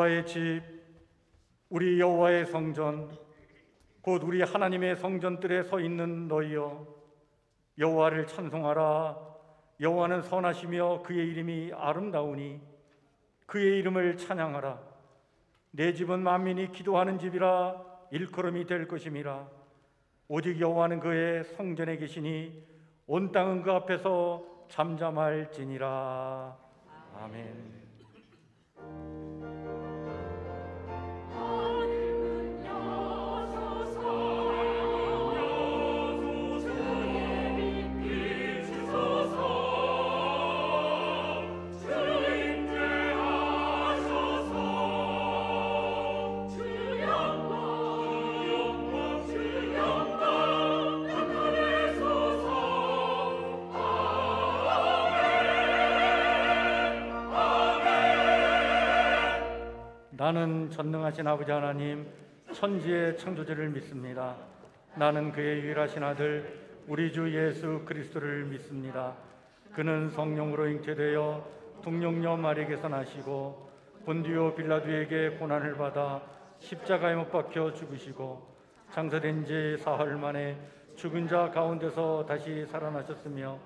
여호와의 집, 우리 여호와의 성전, 곧 우리 하나님의 성전들에 서 있는 너희여, 여호와를 찬송하라. 여호와는 선하시며 그의 이름이 아름다우니 그의 이름을 찬양하라. 내 집은 만민이 기도하는 집이라 일컬음이 될 것임이라. 오직 여호와는 그의 성전에 계시니 온 땅은 그 앞에서 잠잠할지니라. 아멘. 나는 전능하신 아버지 하나님, 천지의 창조주를 믿습니다. 나는 그의 유일하신 아들 우리 주 예수 그리스도를 믿습니다. 그는 성령으로 잉태되어 동령녀 마리에게서 나시고 본디오 빌라도에게 고난을 받아 십자가에 못 박혀 죽으시고 장사된 지 사흘 만에 죽은 자 가운데서 다시 살아나셨으며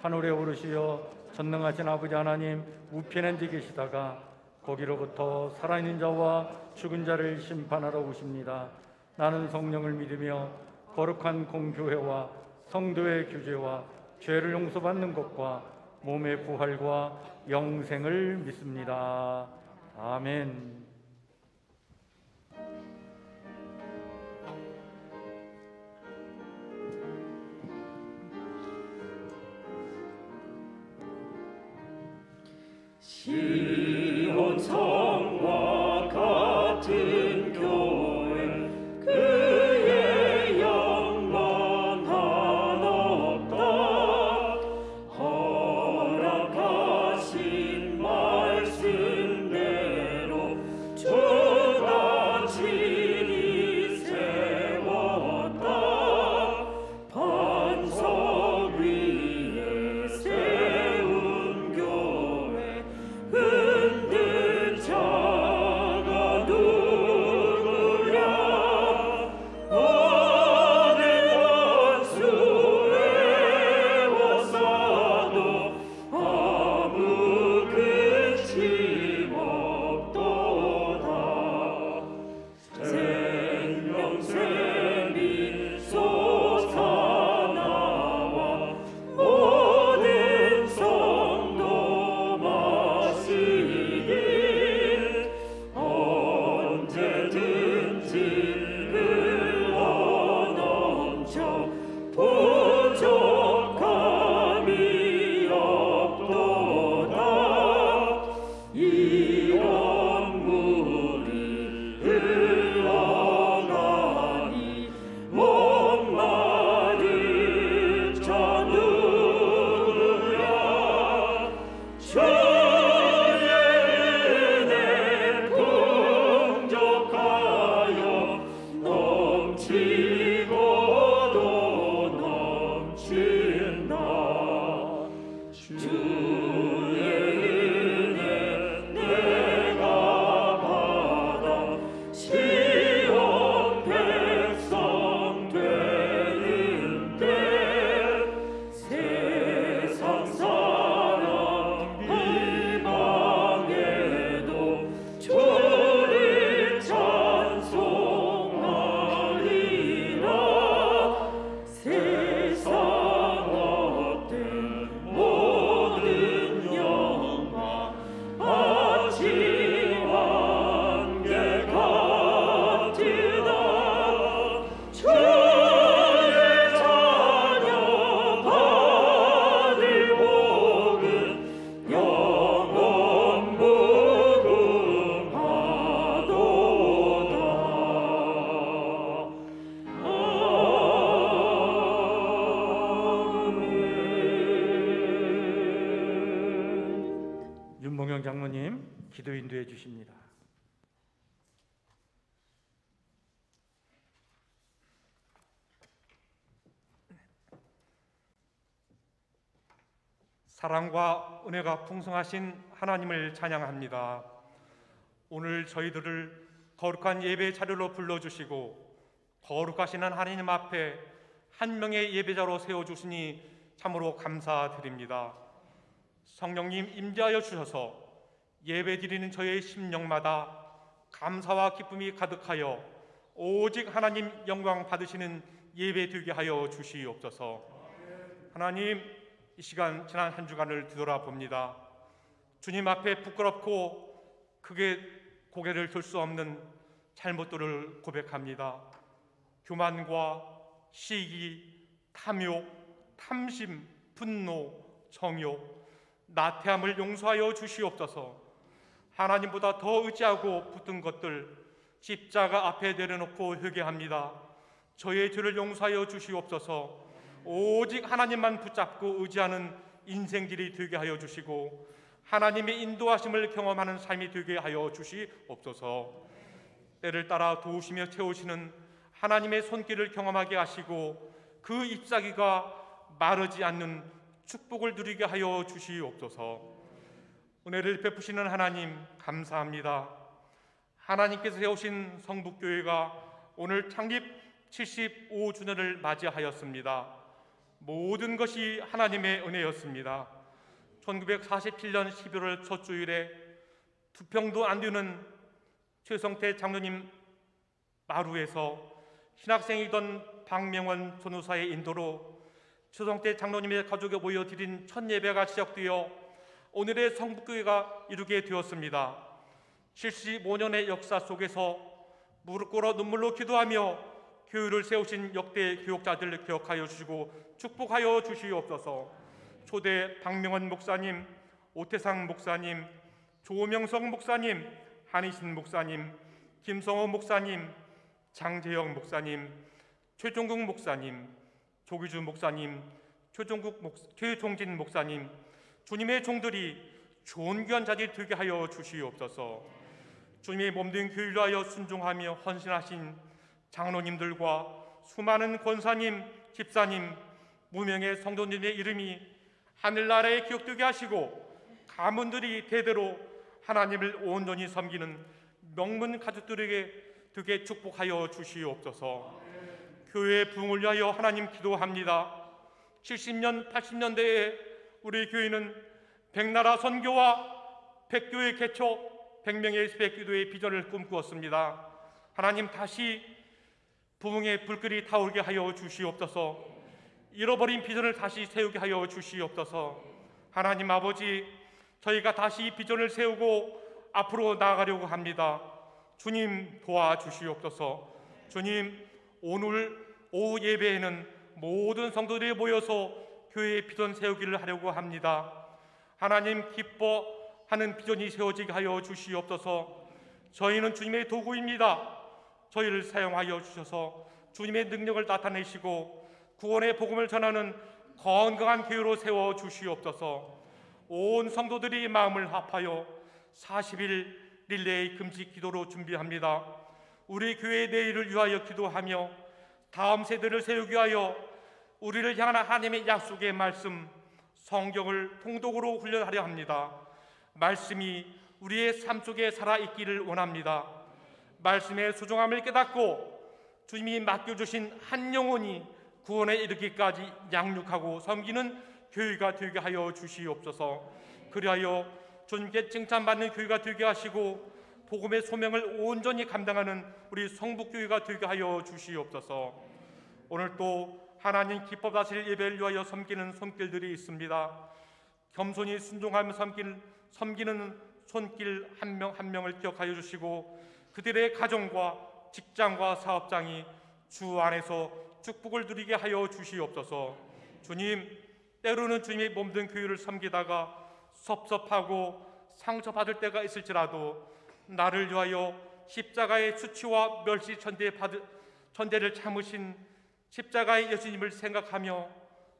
하늘에 오르시어 전능하신 아버지 하나님 우편에 앉아 계시다가 거기로부터 살아있는 자와 죽은 자를 심판하러 오십니다. 나는 성령을 믿으며 거룩한 공교회와 성도의 교제와 죄를 용서받는 것과 몸의 부활과 영생을 믿습니다. 아멘. 시온 성과 같은 교회 그의 영광 한없다. 허락하신 말씀대로 주가 친히 세웠다. 반석 위에 세운 교회 흔들 자가 누구랴. 오늘 원수에 워싸도 아무 근심 없도다. 생명샘이 솟아나와 모든 성도 마시길. 언제든지 흘러넘쳐 부족함이 없도다. 이런 물이 흘러가니 목마를 자 누구랴. 주의 은혜 풍족하여 넘치고도 넘친다. 주의 은혜 내가 받아 시온 백성 되는데. 세상 사람 이방에도 주를 찬송하리라. 세상 얻된 모든 영광 마치 안개 같으다. 주의 자녀 받을 복은 영원 무궁하도다. 아멘. 윤봉영 장로님 기도 인도해 주십니다. 사랑과 은혜가 풍성하신 하나님을 찬양합니다. 오늘 저희들을 거룩한 예배 자리로 불러주시고 거룩하신 하나님 앞에 한 명의 예배자로 세워주시니 참으로 감사드립니다. 성령님 임재하여 주셔서 예배드리는 저의 심령마다 감사와 기쁨이 가득하여 오직 하나님 영광 받으시는 예배 되게 하여 주시옵소서. 하나님, 이 시간 지난 한 주간을 뒤돌아봅니다. 주님 앞에 부끄럽고 크게 고개를 들 수 없는 잘못들을 고백합니다. 교만과 시기, 탐욕, 탐심, 분노, 정욕, 나태함을 용서하여 주시옵소서. 하나님보다 더 의지하고 붙든 것들 십자가 앞에 내려놓고 회개합니다. 저의 죄를 용서하여 주시옵소서. 오직 하나님만 붙잡고 의지하는 인생들이 되게 하여 주시고 하나님의 인도하심을 경험하는 삶이 되게 하여 주시옵소서. 때를 따라 도우시며 채우시는 하나님의 손길을 경험하게 하시고 그 잎사귀가 마르지 않는 축복을 누리게 하여 주시옵소서. 은혜를 베푸시는 하나님 감사합니다. 하나님께서 세우신 성북교회가 오늘 창립 75주년을 맞이하였습니다. 모든 것이 하나님의 은혜였습니다. 1947년 11월 첫 주일에 두 평도 안 되는 최성태 장로님 마루에서 신학생이던 박명원 전우사의 인도로 최성태 장로님의 가족에 모여 드린 첫 예배가 시작되어 오늘의 성북교회가 이루게 되었습니다. 75년의 역사 속에서 무릎 꿇어 눈물로 기도하며 교회를 세우신 역대 교육자들을 기억하여 주시고 축복하여 주시옵소서. 초대 박명원 목사님, 오태상 목사님, 조명성 목사님, 한희신 목사님, 김성호 목사님, 장재영 목사님, 최종국 목사님, 조기주 목사님, 최종진 목사님, 주님의 종들이 존귀한 자리 되게 하여 주시옵소서. 주님의 몸된 교회를 하여 순종하며 헌신하신 장로님들과 수많은 권사님, 집사님, 무명의 성도님의 이름이 하늘나라에 기억되게 하시고 가문들이 대대로 하나님을 온전히 섬기는 명문 가족들에게 되게 축복하여 주시옵소서. 교회의 부흥을 위하여 하나님 기도합니다. 70년, 80년대에 우리 교회는 100나라 선교와 100교회 개척, 100명의 새벽기도의 비전을 꿈꾸었습니다. 하나님 다시 부흥의 불길이 타오르게 하여 주시옵소서. 잃어버린 비전을 다시 세우게 하여 주시옵소서. 하나님 아버지, 저희가 다시 비전을 세우고 앞으로 나아가려고 합니다. 주님 도와주시옵소서. 주님, 오늘 오후 예배에는 모든 성도들이 모여서 교회의 비전 세우기를 하려고 합니다. 하나님 기뻐하는 비전이 세워지게 하여 주시옵소서. 저희는 주님의 도구입니다. 저희를 사용하여 주셔서 주님의 능력을 나타내시고 구원의 복음을 전하는 건강한 교회로 세워 주시옵소서. 온 성도들이 마음을 합하여 40일 릴레이 금식 기도로 준비합니다. 우리 교회의 내일을 위하여 기도하며 다음 세대를 세우기 위하여 우리를 향한 하나님의 약속의 말씀 성경을 통독으로 훈련하려 합니다. 말씀이 우리의 삶 속에 살아있기를 원합니다. 말씀의 소중함을 깨닫고 주님이 맡겨주신 한 영혼이 구원에 이르기까지 양육하고 섬기는 교회가 되게 하여 주시옵소서. 그리하여 주님께 칭찬받는 교회가 되게 하시고 복음의 소명을 온전히 감당하는 우리 성북교회가 되게 하여 주시옵소서. 오늘 또 하나님 기뻐하실 예배를 위하여 섬기는 손길들이 있습니다. 겸손히 순종하며 섬기는 손길 한 명 한 명을 기억하여 주시고 그들의 가정과 직장과 사업장이 주 안에서 축복을 누리게 하여 주시옵소서. 주님, 때로는 주님의 몸된 교회를 섬기다가 섭섭하고 상처받을 때가 있을지라도 나를 위하여 십자가의 수치와 멸시 천대를 참으신 십자가의 예수님을 생각하며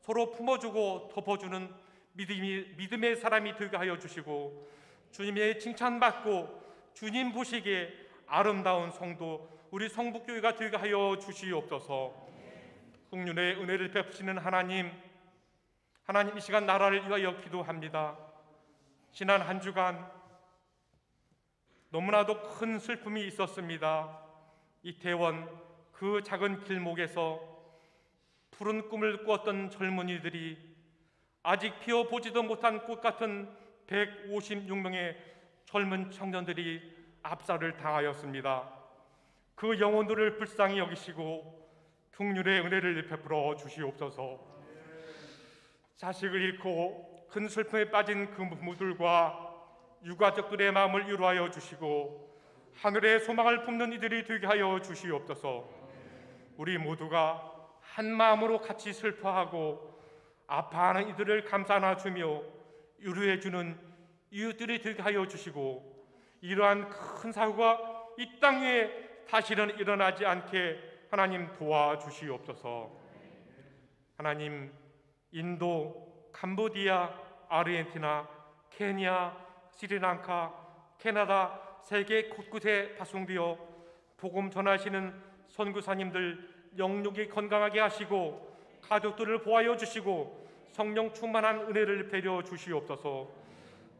서로 품어주고 덮어주는 믿음의 사람이 되게 하여 주시고 주님의 칭찬받고 주님 보시기에 아름다운 성도 우리 성북교회가 되게 하여 주시옵소서. 흥륜의 은혜를 베푸시는 하나님 이 시간 나라를 위하여 기도합니다. 지난 한 주간 너무나도 큰 슬픔이 있었습니다. 이태원 그 작은 길목에서 푸른 꿈을 꾸었던 젊은이들이 아직 피어보지도 못한 꽃 같은 156명의 젊은 청년들이 압살을 당하였습니다. 그 영혼들을 불쌍히 여기시고 긍휼의 은혜를 베풀어 주시옵소서. 자식을 잃고 큰 슬픔에 빠진 그 부모들과 유가족들의 마음을 위로하여 주시고 하늘의 소망을 품는 이들이 되게 하여 주시옵소서. 우리 모두가 한 마음으로 같이 슬퍼하고 아파하는 이들을 감싸나 주며 위로해 주는 이웃들이 되게 하여 주시고 이러한 큰 사고가 이 땅 위에 다시는 일어나지 않게 하나님 도와주시옵소서. 하나님, 인도, 캄보디아, 아르헨티나, 케냐, 스리랑카, 캐나다 세계 곳곳에 파송되어 복음 전하시는 선교사님들 영육이 건강하게 하시고 가족들을 보호하여 주시고 성령 충만한 은혜를 베려 주시옵소서.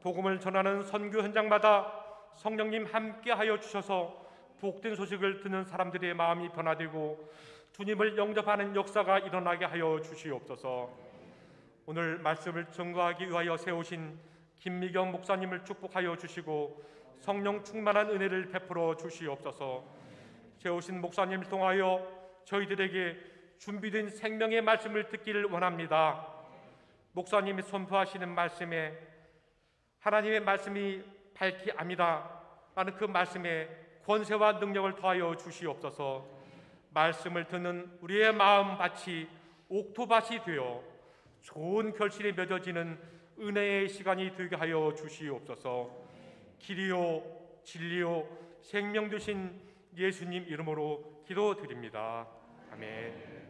복음을 전하는 선교 현장마다 성령님 함께하여 주셔서 복된 소식을 듣는 사람들의 마음이 변화되고 주님을 영접하는 역사가 일어나게 하여 주시옵소서. 오늘 말씀을 증거하기 위하여 세우신 김미경 목사님을 축복하여 주시고 성령 충만한 은혜를 베풀어 주시옵소서. 세우신 목사님을 통하여 저희들에게 준비된 생명의 말씀을 듣기를 원합니다. 목사님이 선포하시는 말씀에 하나님의 말씀이 밝히 압니다 라는 그 말씀에 권세와 능력을 더하여 주시옵소서. 말씀을 듣는 우리의 마음밭이 옥토밭이 되어 좋은 결실이 맺어지는 은혜의 시간이 되게 하여 주시옵소서. 길이요 진리요 생명 되신 예수님 이름으로 기도드립니다. 아멘.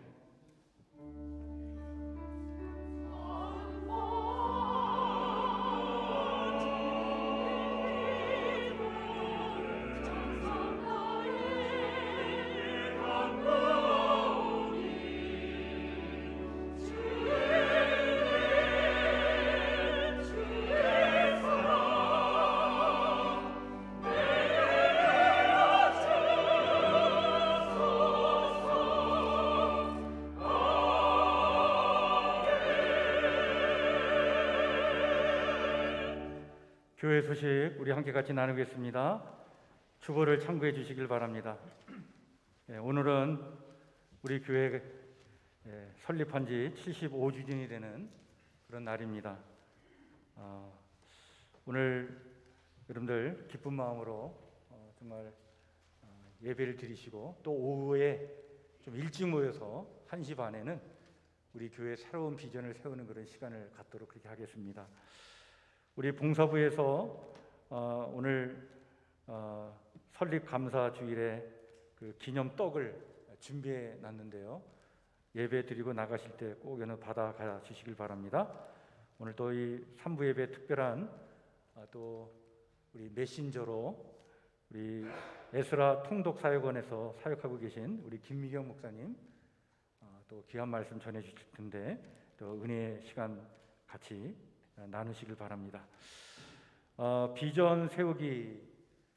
교회 소식 우리 함께 같이 나누겠습니다. 주보를 참고해 주시길 바랍니다. 오늘은 우리 교회 설립한 지 75주년이 되는 그런 날입니다. 오늘 여러분들 기쁜 마음으로 정말 예배를 드리시고 또 오후에 좀 일찍 모여서 1시 반에는 우리 교회 새로운 비전을 세우는 그런 시간을 갖도록 그렇게 하겠습니다. 우리 봉사부에서 오늘 설립 감사 주일에 그 기념 떡을 준비해 놨는데요. 예배 드리고 나가실 때 꼭 연락 받아가 주시길 바랍니다. 오늘 또 이 3부 예배 특별한 또 우리 메신저로 우리 에스라 통독 사역원에서 사역하고 계신 우리 김미경 목사님 또 귀한 말씀 전해 주실 텐데 또 은혜의 시간 같이 나누시길 바랍니다. 비전 세우기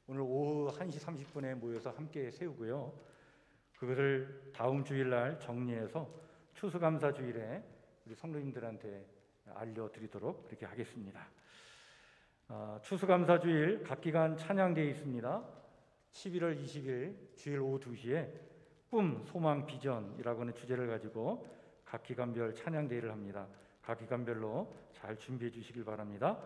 오늘 오후 1시 30분에 모여서 함께 세우고요. 그것을 다음 주일날 정리해서 추수감사 주일에 우리 성도님들한테 알려드리도록 그렇게 하겠습니다. 추수감사 주일 각 기간 찬양대회 있습니다. 11월 20일 주일 오후 2시에 꿈, 소망, 비전이라고 하는 주제를 가지고 각 기간별 찬양대회를 합니다. 각 기간별로 잘 준비해 주시길 바랍니다.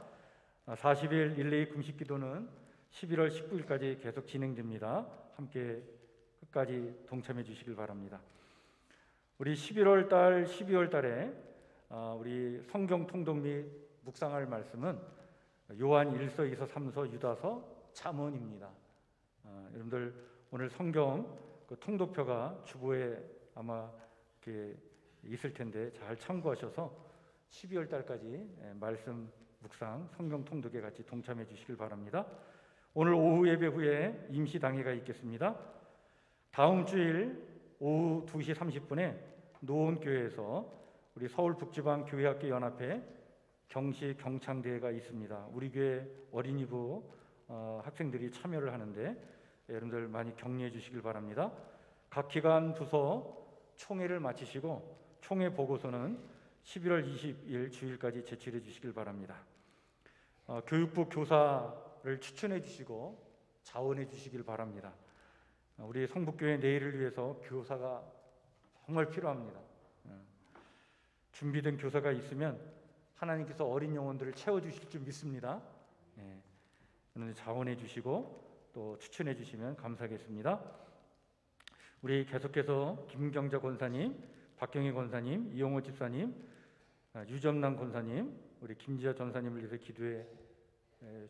40일 릴레이 금식기도는 11월 19일까지 계속 진행됩니다. 함께 끝까지 동참해 주시길 바랍니다. 우리 11월 달, 12월 달에 우리 성경 통독 및 묵상할 말씀은 요한 1서, 2서, 3서, 유다서, 잠언입니다. 여러분들 오늘 성경 그 통독표가 주보에 아마 이렇게 있을 텐데 잘 참고하셔서 12월 달까지 말씀 묵상 성경 통독에 같이 동참해 주시길 바랍니다. 오늘 오후 예배 후에 임시 당회가 있겠습니다. 다음 주일 오후 2시 30분에 노원교회에서 우리 서울북지방 교회학교 연합회 경시 경창대회가 있습니다. 우리 교회 어린이부 학생들이 참여를 하는데 여러분들 많이 격려해 주시길 바랍니다. 각 기관 부서 총회를 마치시고 총회 보고서는 11월 20일 주일까지 제출해 주시길 바랍니다. 교육부 교사를 추천해 주시고 자원해 주시길 바랍니다. 우리 성북교회 내일을 위해서 교사가 정말 필요합니다. 준비된 교사가 있으면 하나님께서 어린 영혼들을 채워주실 줄 믿습니다. 자원해 주시고 또 추천해 주시면 감사하겠습니다. 우리 계속해서 김경자 권사님, 박경희 권사님, 이용호 집사님, 유점남 권사님, 우리 김지아 전사님을 위해서 기도해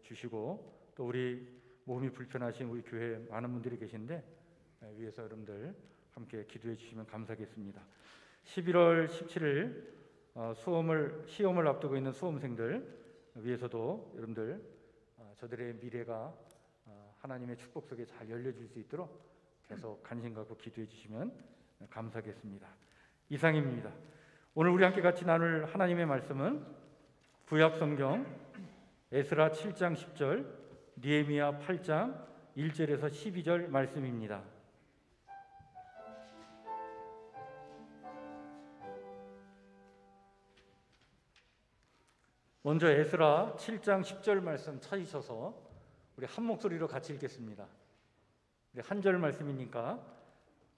주시고 또 우리 몸이 불편하신 우리 교회 많은 분들이 계신데 위에서 여러분들 함께 기도해 주시면 감사하겠습니다. 11월 17일 시험을 앞두고 있는 수험생들 위해서도 여러분들 저들의 미래가 하나님의 축복 속에 잘 열려질 수 있도록 계속 관심 갖고 기도해 주시면 감사하겠습니다. 이상입니다. 오늘 우리 함께 같이 나눌 하나님의 말씀은 구약성경 에스라 7장 10절, 느헤미야 8장 1절에서 12절 말씀입니다. 먼저 에스라 7장 10절 말씀 찾으셔서 우리 한 목소리로 같이 읽겠습니다. 우리 한 절 말씀이니까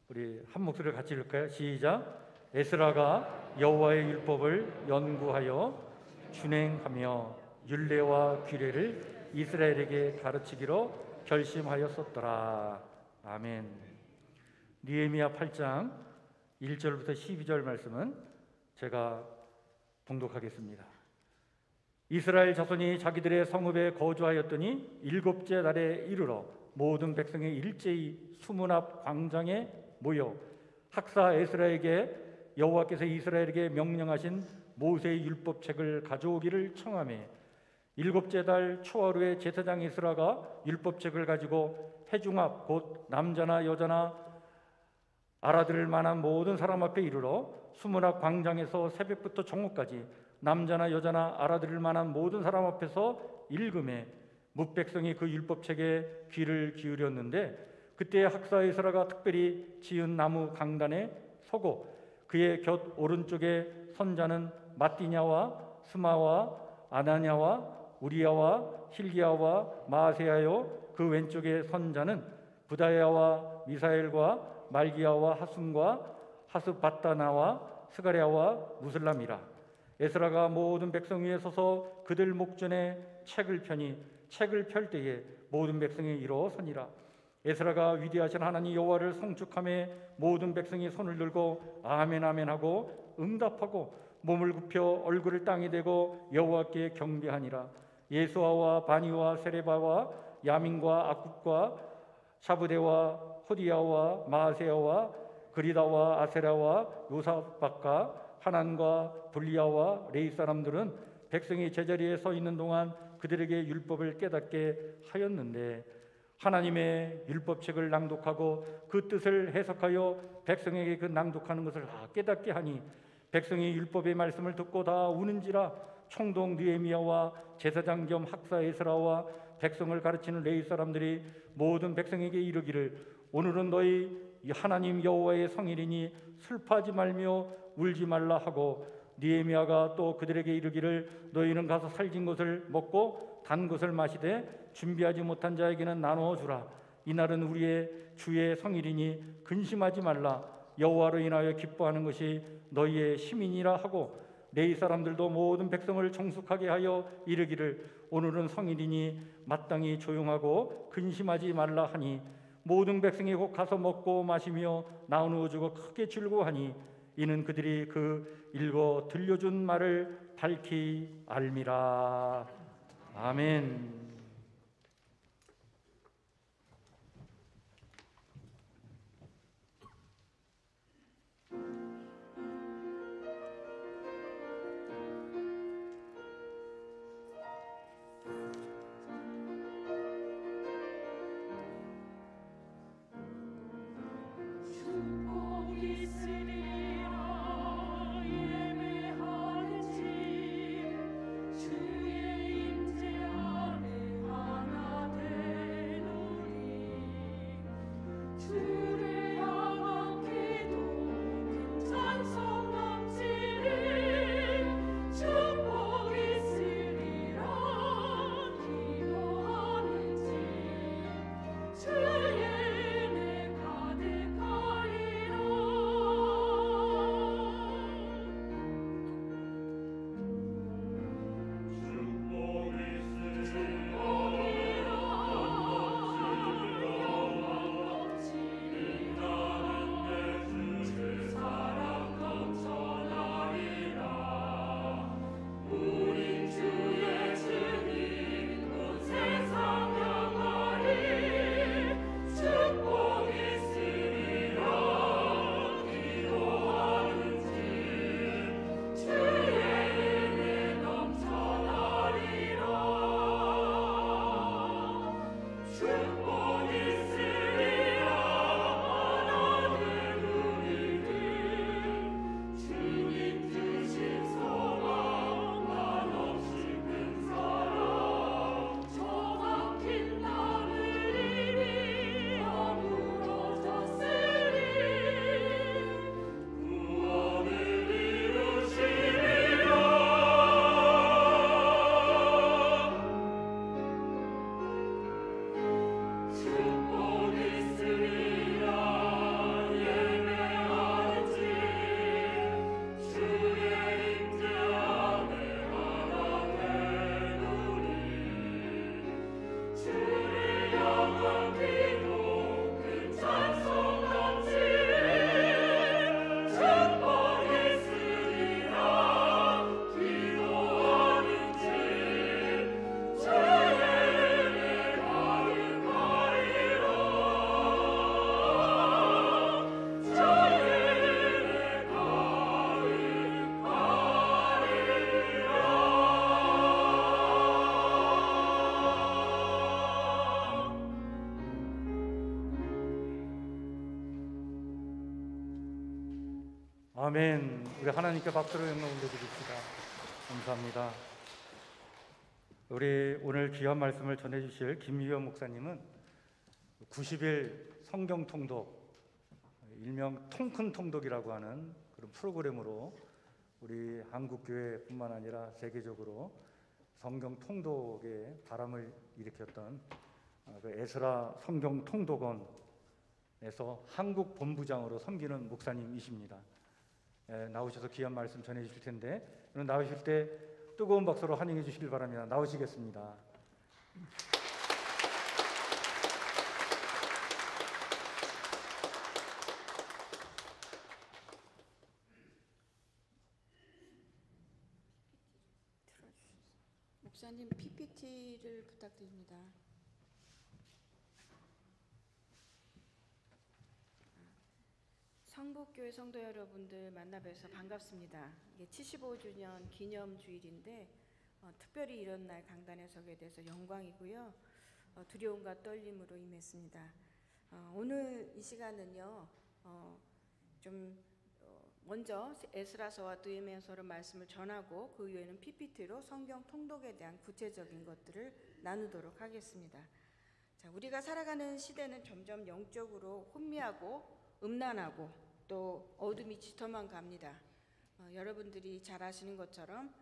우리 한 목소리로 같이 읽을까요? 시작. 에스라가 여호와의 율법을 연구하여 준행하며 율례와 규례를 이스라엘에게 가르치기로 결심하였었더라. 아멘. 느헤미야 8장 1절부터 12절 말씀은 제가 봉독하겠습니다. 이스라엘 자손이 자기들의 성읍에 거주하였더니 일곱째 달에 이르러 모든 백성이 일제히 수문 앞 광장에 모여 학사 에스라에게 여호와께서 이스라엘에게 명령하신 모세의 율법책을 가져오기를 청하매 일곱째 달 초하루에 제사장 에스라가 율법책을 가지고 회중 앞 곧 남자나 여자나 알아들을 만한 모든 사람 앞에 이르러 수문 앞 광장에서 새벽부터 정오까지 남자나 여자나 알아들을 만한 모든 사람 앞에서 읽음에 뭇백성이 그 율법책에 귀를 기울였는데 그때 학사 에스라가 특별히 지은 나무 강단에 서고 그의 곁 오른쪽에 선자는 마띠냐와 스마와 아나냐와 우리야와 힐기야와 마세야요 그 왼쪽에 선자는 부다야와 미사엘과 말기야와 하순과 하스바따나와 스가랴와 무슬람이라. 에스라가 모든 백성 위에 서서 그들 목전에 책을 펴니 책을 펼 때에 모든 백성이 일어서니라. 에스라가 위대하신 하나님 여호와를 성축하며 모든 백성이 손을 들고 아멘 아멘 하고 응답하고 몸을 굽혀 얼굴을 땅에 대고 여호와께 경배하니라. 예수아와 바니와 세레바와 야민과 악국과 샤브데와 호디야와 마세야와 그리다와 아세라와 요사박과 하난과 불리야와 레이 사람들은 백성이 제자리에 서 있는 동안 그들에게 율법을 깨닫게 하였는데 하나님의 율법책을 낭독하고 그 뜻을 해석하여 백성에게 그 낭독하는 것을 다 깨닫게 하니 백성이 율법의 말씀을 듣고 다 우는지라. 총독 느헤미야와 제사장 겸 학사 에스라와 백성을 가르치는 레위 사람들이 모든 백성에게 이르기를 오늘은 너희 하나님 여호와의 성일이니 슬퍼하지 말며 울지 말라 하고 느헤미야가 또 그들에게 이르기를 너희는 가서 살진 것을 먹고 단 것을 마시되 준비하지 못한 자에게는 나누어 주라. 이날은 우리의 주의 성일이니 근심하지 말라. 여호와로 인하여 기뻐하는 것이 너희의 시민이라 하고 레위 사람들도 모든 백성을 정숙하게 하여 이르기를 오늘은 성일이니 마땅히 조용하고 근심하지 말라 하니 모든 백성이 곧 가서 먹고 마시며 나누어 주고 크게 즐거워하니 이는 그들이 그 읽어 들려준 말을 밝히 알미라. 아멘. 예매하는 집 주의 임재 안에 아멘. 우리 하나님께 박수로 영광 올려드립시다. 감사합니다. 우리 오늘 귀한 말씀을 전해주실 김유현 목사님은 90일 성경 통독, 일명 통큰 통독이라고 하는 그런 프로그램으로 우리 한국교회뿐만 아니라 세계적으로 성경 통독의 바람을 일으켰던 그 에스라 성경 통독원에서 한국 본부장으로 섬기는 목사님이십니다. 나오셔서 귀한 말씀 전해 주실 텐데 오늘 나오실 때 뜨거운 박수로 환영해 주시길 바랍니다. 나오시겠습니다. 목사님 PPT를 부탁드립니다. 성북교회 성도 여러분들 만나 뵈서 반갑습니다. 이게 75주년 기념 주일인데 특별히 이런 날 강단에 서게 돼서 영광이고요. 두려움과 떨림으로 임했습니다. 오늘 이 시간은요, 먼저 에스라서와 느헤미야서로 말씀을 전하고 그 이후에는 PPT로 성경 통독에 대한 구체적인 것들을 나누도록 하겠습니다. 자, 우리가 살아가는 시대는 점점 영적으로 혼미하고 음란하고 또 어둠이 짙어만 갑니다. 여러분들이 잘 아시는 것처럼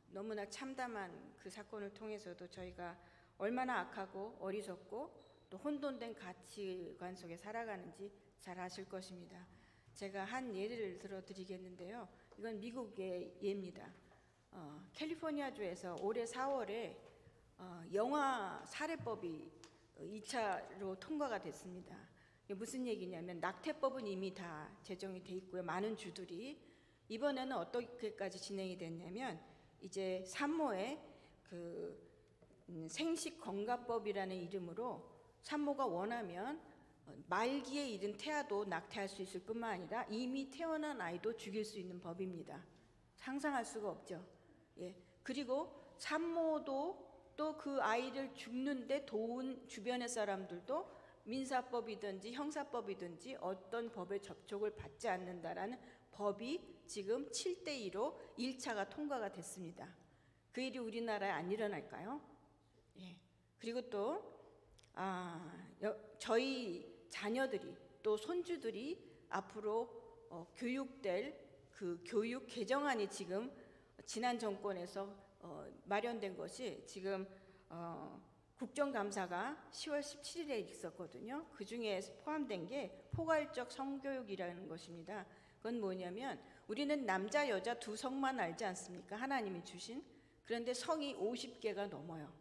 너무나 참담한 그 사건을 통해서도 저희가 얼마나 악하고 어리석고 또 혼돈된 가치관 속에 살아가는지 잘 아실 것입니다. 제가 한 예를 들어드리겠는데요. 이건 미국의 예입니다. 캘리포니아주에서 올해 4월에 영아 살해법이 2차로 통과가 됐습니다. 이게 무슨 얘기냐면 낙태법은 이미 다 제정이 돼 있고요. 많은 주들이 이번에는 어떻게까지 진행이 됐냐면 이제 산모의 그 생식건강법이라는 이름으로 산모가 원하면 말기에 이른 태아도 낙태할 수 있을 뿐만 아니라 이미 태어난 아이도 죽일 수 있는 법입니다. 상상할 수가 없죠. 예. 그리고 산모도 또 그 아이를 죽는데 도운 주변의 사람들도 민사법이든지 형사법이든지 어떤 법에 접촉을 받지 않는다라는 법이 지금 7대2로 1차가 통과가 됐습니다. 그 일이 우리나라에 안 일어날까요? 예. 그리고 또 저희 자녀들이 또 손주들이 앞으로 교육될 그 교육 개정안이 지금 지난 정권에서 마련된 것이 지금 국정감사가 10월 17일에 있었거든요. 그 중에 포함된 게 포괄적 성교육이라는 것입니다. 그건 뭐냐면 우리는 남자 여자 두 성만 알지 않습니까? 하나님이 주신. 그런데 성이 50개가 넘어요.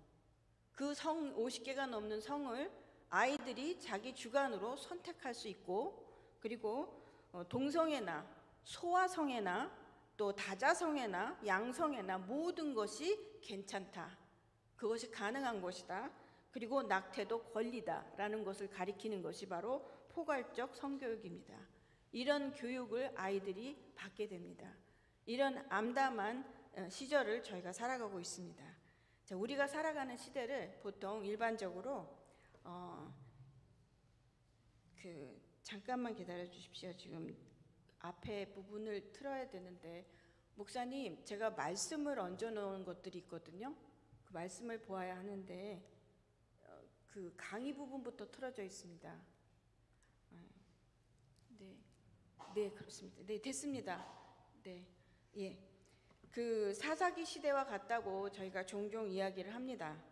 그 성 50개가 넘는 성을 아이들이 자기 주관으로 선택할 수 있고, 그리고 동성애나 소아성애나 또 다자성애나 양성애나 모든 것이 괜찮다. 그것이 가능한 것이다. 그리고 낙태도 권리다라는 것을 가리키는 것이 바로 포괄적 성교육입니다. 이런 교육을 아이들이 받게 됩니다. 이런 암담한 시절을 저희가 살아가고 있습니다. 자, 우리가 살아가는 시대를 보통 일반적으로 잠깐만 기다려 주십시오. 지금 앞에 부분을 틀어야 되는데 목사님, 제가 말씀을 얹어 놓은 것들이 있거든요. 그 말씀을 보아야 하는데 그 강의 부분부터 틀어져 있습니다. 네, 그렇습니다. 네, 됐습니다. 네, 예. 그 사사기 시대와 같다고 저희가 종종 이야기를 합니다.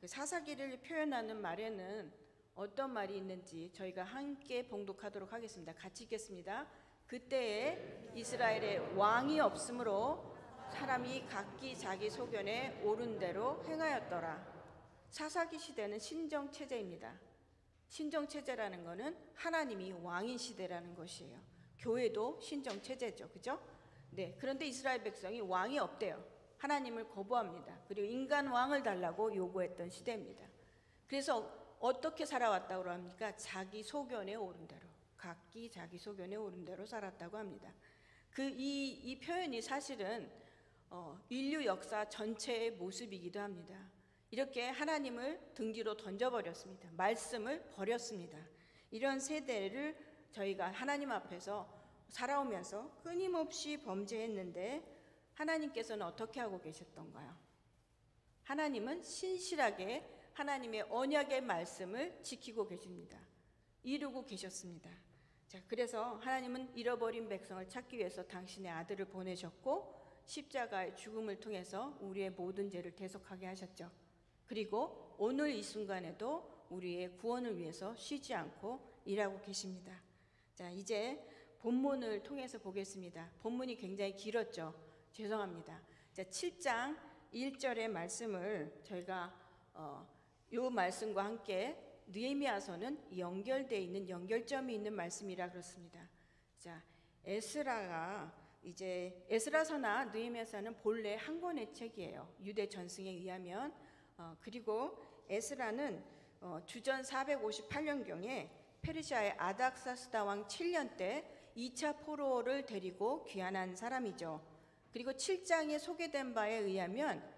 그 사사기를 표현하는 말에는 어떤 말이 있는지 저희가 함께 봉독하도록 하겠습니다. 같이 읽겠습니다. 그때에 이스라엘에 왕이 없으므로 사람이 각기 자기 소견에 옳은 대로 행하였더라. 사사기 시대는 신정체제입니다. 신정체제라는 것은 하나님이 왕인 시대라는 것이에요. 교회도 신정체제죠. 그죠? 네. 그런데 이스라엘 백성이 왕이 없대요. 하나님을 거부합니다. 그리고 인간 왕을 달라고 요구했던 시대입니다. 그래서 어떻게 살아왔다고 합니까? 자기 소견에 옳은 대로, 각기 자기 소견에 옳은 대로 살았다고 합니다. 이 표현이 사실은 인류 역사 전체의 모습이기도 합니다. 이렇게 하나님을 등 뒤로 던져버렸습니다. 말씀을 버렸습니다. 이런 세대를 저희가 하나님 앞에서 살아오면서 끊임없이 범죄했는데 하나님께서는 어떻게 하고 계셨던가요? 하나님은 신실하게 하나님의 언약의 말씀을 지키고 계십니다. 이루고 계셨습니다. 자, 그래서 하나님은 잃어버린 백성을 찾기 위해서 당신의 아들을 보내셨고 십자가의 죽음을 통해서 우리의 모든 죄를 대속하게 하셨죠. 그리고 오늘 이 순간에도 우리의 구원을 위해서 쉬지 않고 일하고 계십니다. 자, 이제 본문을 통해서 보겠습니다. 본문이 굉장히 길었죠. 죄송합니다. 자, 7장 1절의 말씀을 저희가 이 말씀과 함께 느헤미야서는 연결되어 있는 연결점이 있는 말씀이라 그렇습니다. 자, 에스라서나 느헤미야서는 본래 한 권의 책이에요. 유대 전승에 의하면. 그리고 에스라는 주전 458년경에 페르시아의 아닥사스다 왕 7년 때 2차 포로를 데리고 귀환한 사람이죠. 그리고 7장에 소개된 바에 의하면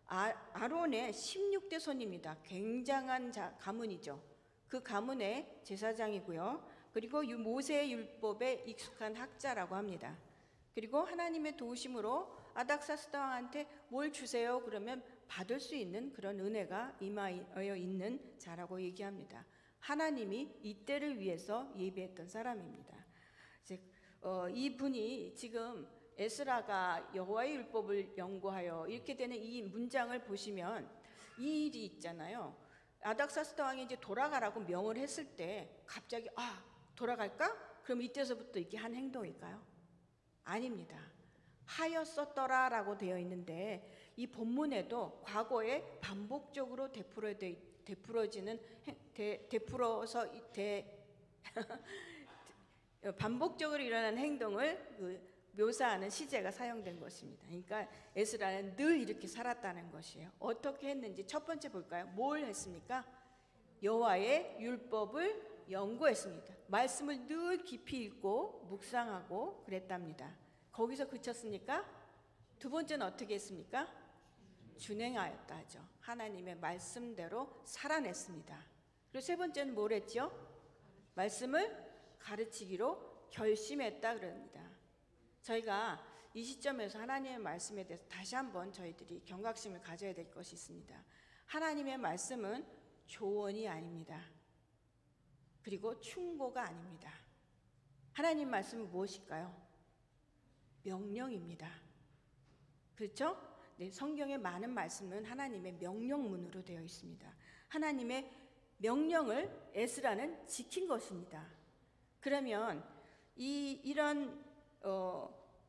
아론의 16대 손입니다. 굉장한 가문이죠. 그 가문의 제사장이고요. 그리고 모세의 율법에 익숙한 학자라고 합니다. 그리고 하나님의 도우심으로 아닥사스다 왕한테 뭘 주세요 그러면 받을 수 있는 그런 은혜가 임하여 있는 자라고 얘기합니다. 하나님이 이때를 위해서 예비했던 사람입니다. 이분이 지금 에스라가 여호와의 율법을 연구하여 이렇게 되는 이 문장을 보시면 이 일이 있잖아요. 아닥사스다 왕이 이제 돌아가라고 명을 했을 때 갑자기 돌아갈까? 그럼 이때서부터 이렇게 한 행동일까요? 아닙니다. 하였었더라라고 되어 있는데 이 본문에도 과거에 반복적으로 반복적으로 일어나는 행동을 묘사하는 시제가 사용된 것입니다. 그러니까 에스라는 늘 이렇게 살았다는 것이에요. 어떻게 했는지 첫 번째 볼까요? 뭘 했습니까? 여호와의 율법을 연구했습니다. 말씀을 늘 깊이 읽고 묵상하고 그랬답니다. 거기서 그쳤습니까? 두 번째는 어떻게 했습니까? 준행하였다 하죠. 하나님의 말씀대로 살아냈습니다. 그리고 세 번째는 뭘 했죠? 말씀을 가르치기로 결심했다 그럽니다. 저희가 이 시점에서 하나님의 말씀에 대해서 다시 한번 저희들이 경각심을 가져야 될 것이 있습니다. 하나님의 말씀은 조언이 아닙니다. 그리고 충고가 아닙니다. 하나님 말씀은 무엇일까요? 명령입니다. 그렇죠? 네, 성경의 많은 말씀은 하나님의 명령문으로 되어 있습니다. 하나님의 명령을 에스라는 지킨 것입니다. 그러면 이런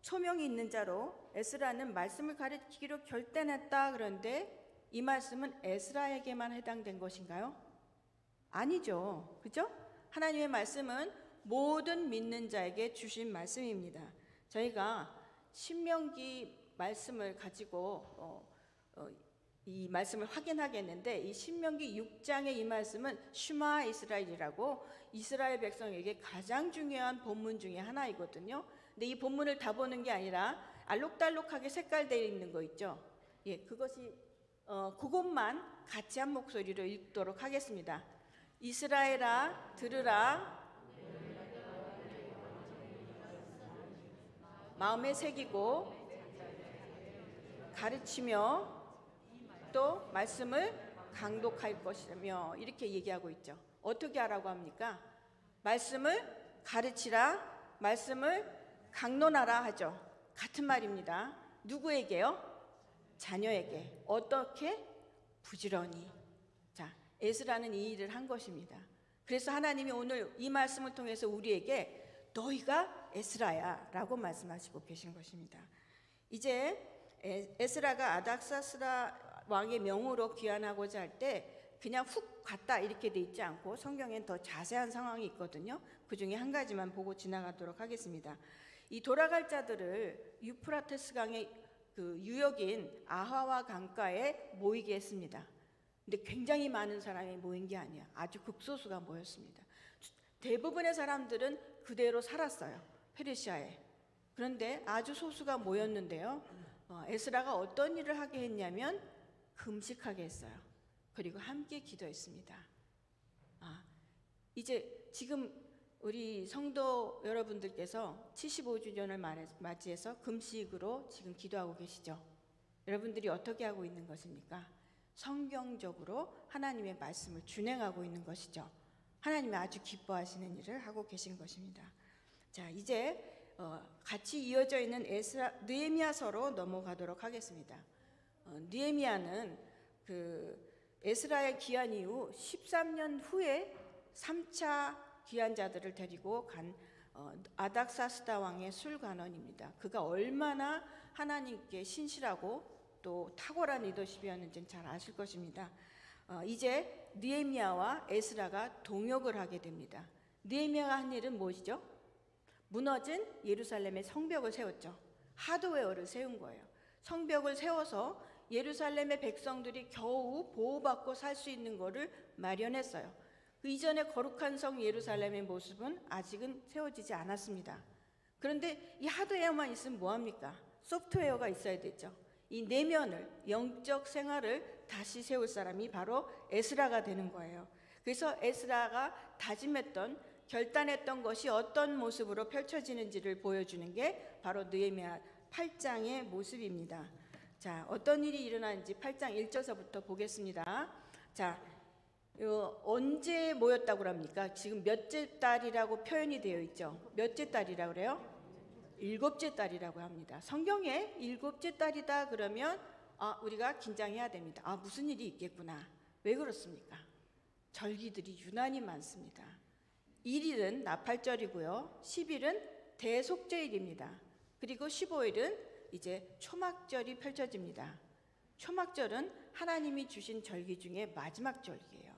소명이 있는 자로 에스라는 말씀을 가르치기로 결단했다. 그런데 이 말씀은 에스라에게만 해당된 것인가요? 아니죠. 그죠? 하나님의 말씀은 모든 믿는 자에게 주신 말씀입니다. 저희가 신명기 말씀을 가지고 이 말씀을 확인하겠는데 이 신명기 6장의 이 말씀은 슈마 이스라엘이라고 이스라엘 백성에게 가장 중요한 본문 중에 하나이거든요. 근데 이 본문을 다 보는 게 아니라 알록달록하게 색깔되어 있는 거 있죠. 예, 그것이 그것만 같이 한 목소리로 읽도록 하겠습니다. 이스라엘아 들으라. 마음에 새기고 가르치며 또 말씀을 강독할 것이며 이렇게 얘기하고 있죠. 어떻게 하라고 합니까? 말씀을 가르치라, 말씀을 강론하라 하죠. 같은 말입니다. 누구에게요? 자녀에게. 어떻게? 부지런히. 자, 에스라는 이 일을 한 것입니다. 그래서 하나님이 오늘 이 말씀을 통해서 우리에게 너희가 에스라야 라고 말씀하시고 계신 것입니다. 이제 에스라가 아닥사스다 왕의 명으로 귀환하고자 할 때 그냥 훅 갔다 이렇게 돼 있지 않고 성경엔 더 자세한 상황이 있거든요. 그 중에 한 가지만 보고 지나가도록 하겠습니다. 이 돌아갈 자들을 유프라테스 강의 그 유역인 아하와 강가에 모이게 했습니다. 근데 굉장히 많은 사람이 모인 게 아니야. 아주 극소수가 모였습니다. 대부분의 사람들은 그대로 살았어요. 페르시아에. 그런데 아주 소수가 모였는데요. 에스라가 어떤 일을 하게 했냐면 금식하게 했어요. 그리고 함께 기도했습니다. 이제 지금 우리 성도 여러분들께서 75주년을 맞이해서 금식으로 지금 기도하고 계시죠. 여러분들이 어떻게 하고 있는 것입니까? 성경적으로 하나님의 말씀을 준행하고 있는 것이죠. 하나님이 아주 기뻐하시는 일을 하고 계신 것입니다. 자, 이제 같이 이어져 있는 느헤미야서로 넘어가도록 하겠습니다. 느헤미야는 에스라의 귀환 이후 13년 후에 3차 귀환자들을 데리고 간 아닥사스다 왕의 술관원입니다. 그가 얼마나 하나님께 신실하고 또 탁월한 리더십이었는지는 잘 아실 것입니다. 이제 느헤미야와 에스라가 동역을 하게 됩니다. 느헤미야가 한 일은 무엇이죠? 무너진 예루살렘의 성벽을 세웠죠. 하드웨어를 세운 거예요. 성벽을 세워서 예루살렘의 백성들이 겨우 보호받고 살 수 있는 것을 마련했어요. 그 이전의 거룩한 성 예루살렘의 모습은 아직은 세워지지 않았습니다. 그런데 이 하드웨어만 있으면 뭐합니까? 소프트웨어가 있어야 되죠. 이 내면을, 영적 생활을 다시 세울 사람이 바로 에스라가 되는 거예요. 그래서 에스라가 다짐했던, 결단했던 것이 어떤 모습으로 펼쳐지는지를 보여주는 게 바로 느헤미야 8장의 모습입니다. 자, 어떤 일이 일어나는지 8장 1절서부터 보겠습니다. 자, 언제 모였다고 합니까? 지금 몇째 달이라고 표현이 되어 있죠. 몇째 달이라고 그래요? 7째 달이라고 합니다. 성경에 7째 달이다 그러면 우리가 긴장해야 됩니다. 무슨 일이 있겠구나. 왜 그렇습니까? 절기들이 유난히 많습니다. 1일은 나팔절이고요. 10일은 대속죄일입니다. 그리고 15일은 이제 초막절이 펼쳐집니다. 초막절은 하나님이 주신 절기 중에 마지막 절기예요.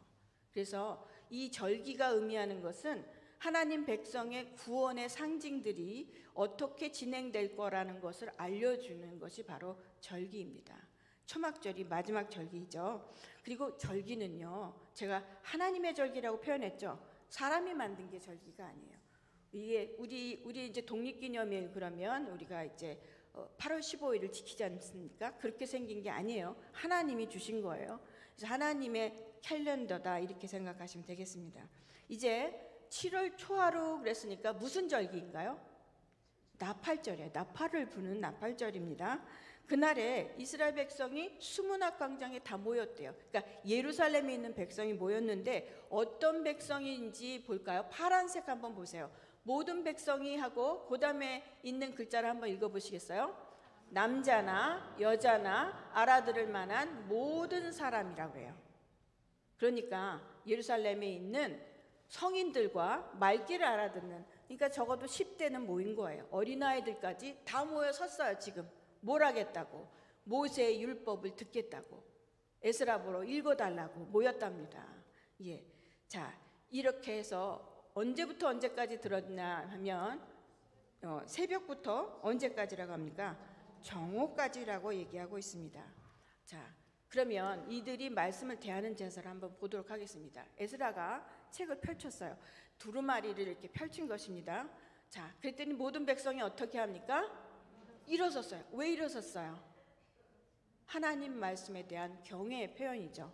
그래서 이 절기가 의미하는 것은 하나님 백성의 구원의 상징들이 어떻게 진행될 거라는 것을 알려주는 것이 바로 절기입니다. 초막절이 마지막 절기이죠. 그리고 절기는요, 제가 하나님의 절기라고 표현했죠. 사람이 만든 게 절기가 아니에요. 이게 우리 이제 독립기념일 그러면 우리가 이제 8월 15일을 지키지 않습니까? 그렇게 생긴 게 아니에요. 하나님이 주신 거예요. 그래서 하나님의 캘린더다 이렇게 생각하시면 되겠습니다. 이제 7월 초하루 그랬으니까 무슨 절기인가요? 나팔절이에요. 나팔을 부는 나팔절입니다. 그날에 이스라엘 백성이 수문학 광장에 다 모였대요. 그러니까 예루살렘에 있는 백성이 모였는데 어떤 백성인지 볼까요? 파란색 한번 보세요. 모든 백성이 하고 그 다음에 있는 글자를 한번 읽어보시겠어요? 남자나 여자나 알아들을 만한 모든 사람이라고 해요. 그러니까 예루살렘에 있는 성인들과 말귀를 알아듣는, 그러니까 적어도 10대는 모인 거예요. 어린아이들까지 다 모여 섰어요. 지금 뭘 하겠다고? 모세의 율법을 듣겠다고, 에스라 보러 읽어달라고 모였답니다. 예, 자, 이렇게 해서 언제부터 언제까지 들었냐 하면 새벽부터 언제까지라고 합니까? 정오까지라고 얘기하고 있습니다. 자, 그러면 이들이 말씀을 대하는 제사를 한번 보도록 하겠습니다. 에스라가 책을 펼쳤어요. 두루마리를 이렇게 펼친 것입니다. 자, 그랬더니 모든 백성이 어떻게 합니까? 일어섰어요. 왜 일어섰어요? 하나님 말씀에 대한 경외의 표현이죠.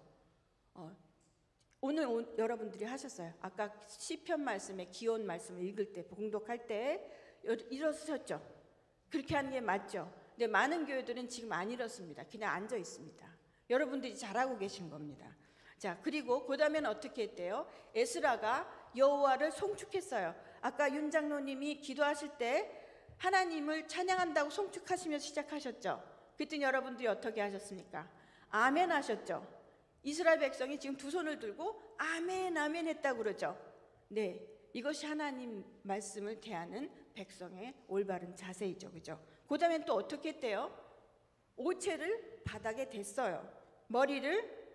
오늘 여러분들이 하셨어요. 아까 시편 말씀에 기온 말씀을 읽을 때, 봉독할 때 일어서셨죠. 그렇게 하는 게 맞죠. 근데 많은 교회들은 지금 안 일었습니다. 그냥 앉아 있습니다. 여러분들이 잘하고 계신 겁니다. 자, 그리고 그 다음에는 어떻게 했대요? 에스라가 여호와를 송축했어요. 아까 윤 장로님이 기도하실 때 하나님을 찬양한다고 송축하시며 시작하셨죠. 그랬더니 여러분들이 어떻게 하셨습니까? 아멘 하셨죠. 이스라엘 백성이 지금 두 손을 들고 아멘 아멘 했다고 그러죠. 네, 이것이 하나님 말씀을 대하는 백성의 올바른 자세이죠. 그죠? 그 다음엔 또 어떻게 했대요? 옷채를 바닥에 댔어요. 머리를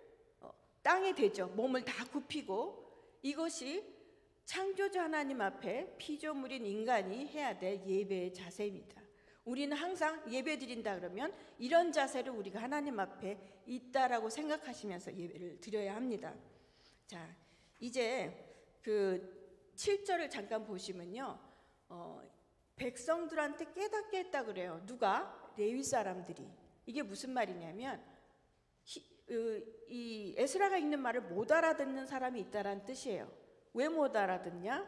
땅에 대죠. 몸을 다 굽히고. 이것이 창조자 하나님 앞에 피조물인 인간이 해야 될 예배의 자세입니다. 우리는 항상 예배 드린다 그러면 이런 자세를 우리가 하나님 앞에 있다라고 생각하시면서 예배를 드려야 합니다. 자, 이제 그 7절을 잠깐 보시면요, 백성들한테 깨닫게 했다 그래요. 누가? 레위 사람들이. 이게 무슨 말이냐면 이 에스라가 읽는 말을 못 알아듣는 사람이 있다라는 뜻이에요. 왜 못 알아듣냐?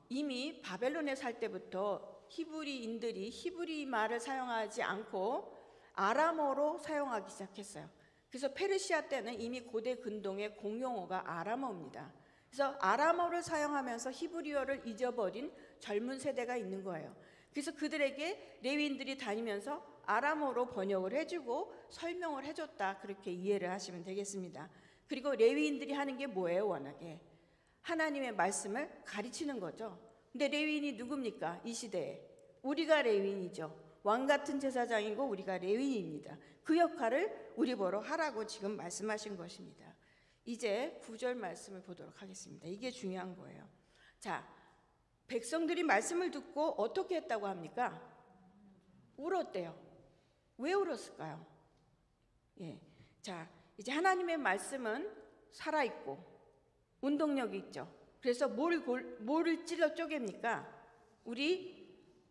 이미 바벨론에 살 때부터 히브리인들이 히브리 말을 사용하지 않고 아람어로 사용하기 시작했어요. 그래서 페르시아 때는 이미 고대 근동의 공용어가 아람어입니다. 그래서 아람어를 사용하면서 히브리어를 잊어버린 젊은 세대가 있는 거예요. 그래서 그들에게 레위인들이 다니면서 아람어로 번역을 해주고 설명을 해줬다, 그렇게 이해를 하시면 되겠습니다. 그리고 레위인들이 하는 게 뭐예요? 워낙에 하나님의 말씀을 가르치는 거죠. 근데 레위인이 누굽니까? 이 시대에 우리가 레위인이죠. 왕 같은 제사장이고 우리가 레위인입니다. 그 역할을 우리 보러 하라고 지금 말씀하신 것입니다. 이제 9절 말씀을 보도록 하겠습니다. 이게 중요한 거예요. 자, 백성들이 말씀을 듣고 어떻게 했다고 합니까? 울었대요. 왜 울었을까요? 예. 자, 이제 하나님의 말씀은 살아있고 운동력이 있죠. 그래서 뭐를 찔러 쪼갭니까? 우리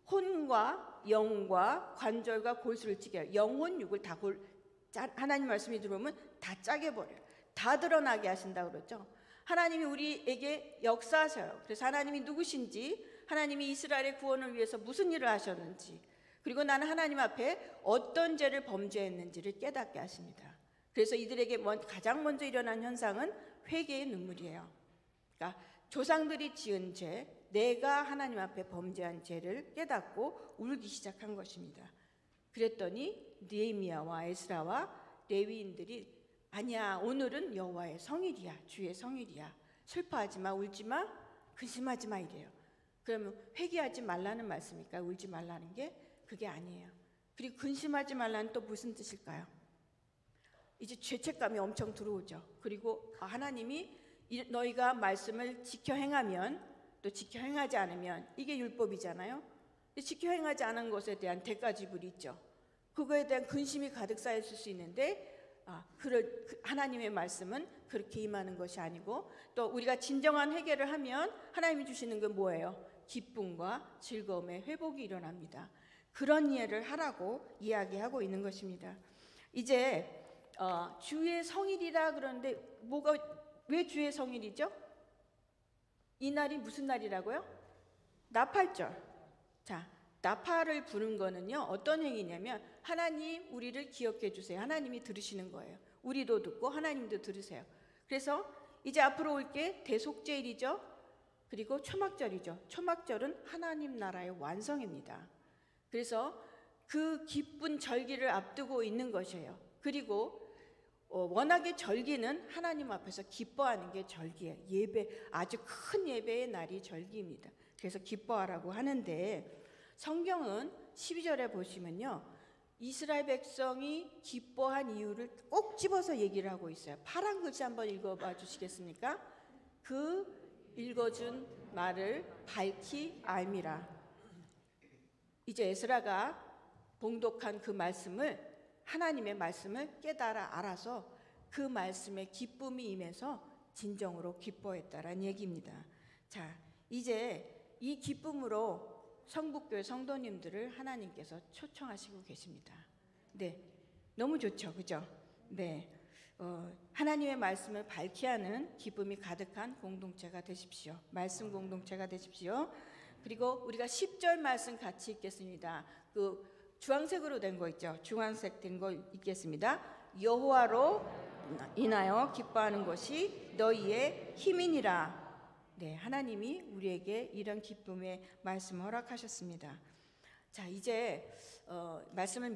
혼과 영과 관절과 골수를 찌겨요. 영혼, 육을 다 하나님 말씀이 들어오면 다 짜게 버려요. 다 드러나게 하신다고 그러죠. 하나님이 우리에게 역사하셔요. 그래서 하나님이 누구신지, 하나님이 이스라엘의 구원을 위해서 무슨 일을 하셨는지, 그리고 나는 하나님 앞에 어떤 죄를 범죄했는지를 깨닫게 하십니다. 그래서 이들에게 가장 먼저 일어난 현상은 회개의 눈물이에요. 그러니까 조상들이 지은 죄, 내가 하나님 앞에 범죄한 죄를 깨닫고 울기 시작한 것입니다. 그랬더니 느헤미야와 에스라와 레위인들이 아니야, 오늘은 여호와의 성일이야, 주의 성일이야, 슬퍼하지 마, 울지 마, 근심하지 마 이래요. 그러면 회개하지 말라는 말씀일까요? 울지 말라는 게? 그게 아니에요. 그리고 근심하지 말라는 또 무슨 뜻일까요? 이제 죄책감이 엄청 들어오죠. 그리고 하나님이 너희가 말씀을 지켜 행하면, 또 지켜 행하지 않으면, 이게 율법이잖아요. 지켜 행하지 않은 것에 대한 대가 지불이 있죠. 그거에 대한 근심이 가득 쌓였을 수 있는데 하나님의 말씀은 그렇게 임하는 것이 아니고, 또 우리가 진정한 회개를 하면 하나님이 주시는 건 뭐예요? 기쁨과 즐거움의 회복이 일어납니다. 그런 이해를 하라고 이야기하고 있는 것입니다. 이제 주의 성일이라 그러는데 왜 주의 성일이죠? 이 날이 무슨 날이라고요? 나팔절. 자, 나팔을 부는 거는요, 어떤 행위냐면 하나님 우리를 기억해 주세요. 하나님이 들으시는 거예요. 우리도 듣고 하나님도 들으세요. 그래서 이제 앞으로 올 게 대속죄일이죠. 그리고 초막절이죠. 초막절은 하나님 나라의 완성입니다. 그래서 그 기쁜 절기를 앞두고 있는 것이에요. 그리고 워낙에 절기는 하나님 앞에서 기뻐하는 게 절기예요. 예배, 아주 큰 예배의 날이 절기입니다. 그래서 기뻐하라고 하는데, 성경은 12절에 보시면요, 이스라엘 백성이 기뻐한 이유를 꼭 집어서 얘기를 하고 있어요. 파란 글씨 한번 읽어봐 주시겠습니까? 그 읽어준 말을 밝히 알미라. 이제 에스라가 봉독한 그 말씀을, 하나님의 말씀을 깨달아 알아서 그 말씀에 기쁨이 임해서 진정으로 기뻐했다라는 얘기입니다. 자, 이제 이 기쁨으로 성북교회 성도님들을 하나님께서 초청하시고 계십니다. 네, 너무 좋죠, 그죠? 네, 하나님의 말씀을 밝히 하는 기쁨이 가득한 공동체가 되십시오. 말씀 공동체가 되십시오. 그리고 우리가 10절 말씀 같이 읽겠습니다. 그 주황색으로 된 거 있죠? 주황색 된 거 읽겠습니다. 여호와로 인하여 기뻐하는 것이 너희의 힘이니라. 네, 하나님이 우리에게 이런 기쁨의 말씀을 허락하셨습니다. 자, 이제 말씀을